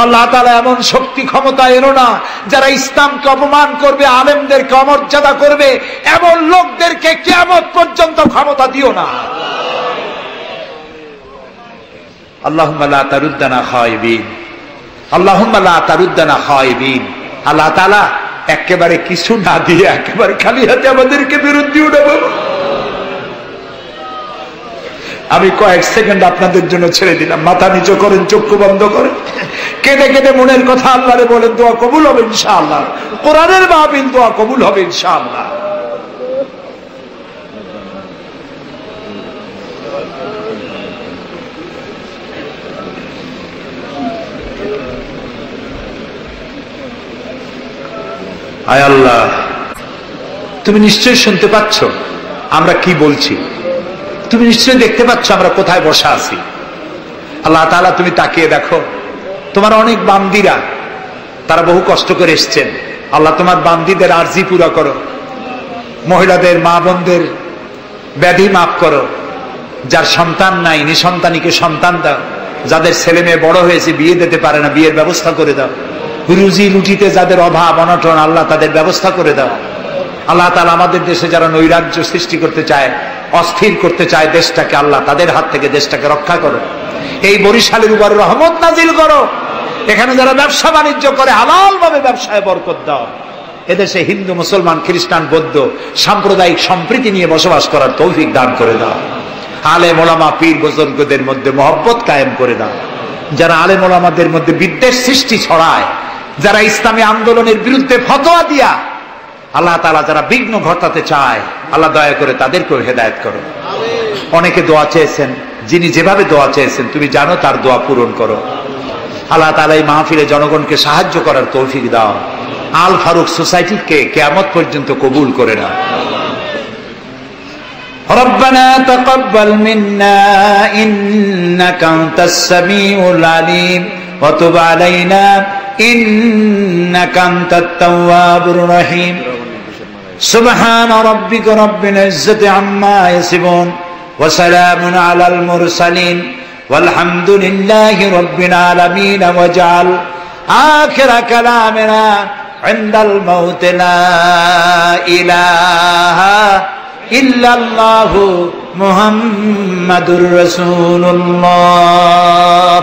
আল্লাহ তাআলা এমন শক্তি ক্ষমতা এনো না যারা ইসলামকে অপমান করবে, আলেমদেরকে অমর্যাদা করবে, এমন লোকদেরকে কিয়ামত পর্যন্ত ক্ষমতা দিও না। আল্লাহুম্মা লা তারুদ্দানা খায়বিন, আল্লাহুম্মা লা তারুদ্দানা খায়বিন। আল্লাহ তাআলা একেবারে কিছু না দিয়ে একেবারে খালি হাতে আমাদেরকে ফেরত দিও না বাবা। আমি কয়েক সেকেন্ড আপনাদের জন্য ছেড়ে দিলাম। মাথা নিচু করেন, চক্ষু বন্ধ করেন, কেঁদে কেঁদে মনের কথা আল্লাহরে বলেন, দোয়া কবুল হবে ইনশাআল্লাহ। কোরআনের মাহফিল, দোয়া কবুল হবে ইনশাআল্লাহ। আয় আল্লাহ, তুমি নিশ্চয়ই শুনতে পাচ্ছ আমরা কি বলছি, তুমি নিশ্চয়ই দেখতে পাচ্ছ আমরা কোথায় বসা আছি। আল্লাহ তাআলা তুমি তাকিয়ে দেখো, তোমার অনেক বান্দীরা তারা বহু কষ্ট করে এসছেন। আল্লাহ তোমার বান্দীদের আরজি পুরা করো, মহিলাদের, মা বোনদের ব্যাধি মাফ করো, যার সন্তান নাই নিঃসন্তানীকে সন্তান দাও, যাদের ছেলে মেয়ে বড় হয়েছে বিয়ে দিতে পারে না বিয়ের ব্যবস্থা করে দাও, রুজি রুটিতে যাদের অভাব অনটন আল্লাহ তাদের ব্যবস্থা করে দাও। আল্লাহ তাআলা আমাদের দেশে যারা নৈরাজ্য সৃষ্টি করতে চায়, অস্থির করতে চায় দেশটাকে, আল্লাহ তাদের হাত থেকে দেশটাকে রক্ষা করো। এই বরিশালের উপরে রহমত নাজিল করো। এখানে যারা ব্যবসা বাণিজ্য করে হালাল ভাবে ব্যবসায় বরকত দাও। এদেশে হিন্দু, মুসলমান, খ্রিস্টান, বৌদ্ধ সাম্প্রদায়িক সম্প্রীতি নিয়ে বসবাস করার তৌফিক দান করে দাও। আলেম ওলামা পীর বুজুর্গদের মধ্যে মহব্বত কায়েম করে দাও। যারা আলেম ওলামাদের মধ্যে বিদ্বেষ সৃষ্টি ছড়ায়, যারা ইসলামী আন্দোলনের বিরুদ্ধে ফতোয়া দিয়া আল্লাহ তাআলা যারা বিঘ্ন ঘটাতে চায়, আল্লাহ দয়া করে তাদেরকেও হেদায়েত করো। অনেকে দোয়া চেয়েছেন, যিনি যেভাবে দোয়া চেয়েছেন তুমি জানো, তার দোয়া পূরণ করো। আল্লাহ তাআলা এই মাহফিলে জনগণকে সাহায্য করার তৌফিক দাও। আল ফারুক সোসাইটিকে কিয়ামত পর্যন্ত কবুল করে নাও। ربنا تقبل منا إنك أنت السميع العليم وتب علينا إنك أنت التواب الرحيم سبحان ربك رب العزة عما يصفون وسلام على المرسلين والحمد لله رب العالمين واجعل آخر كلامنا عند الموت لا إله إلا الله محمد رسول الله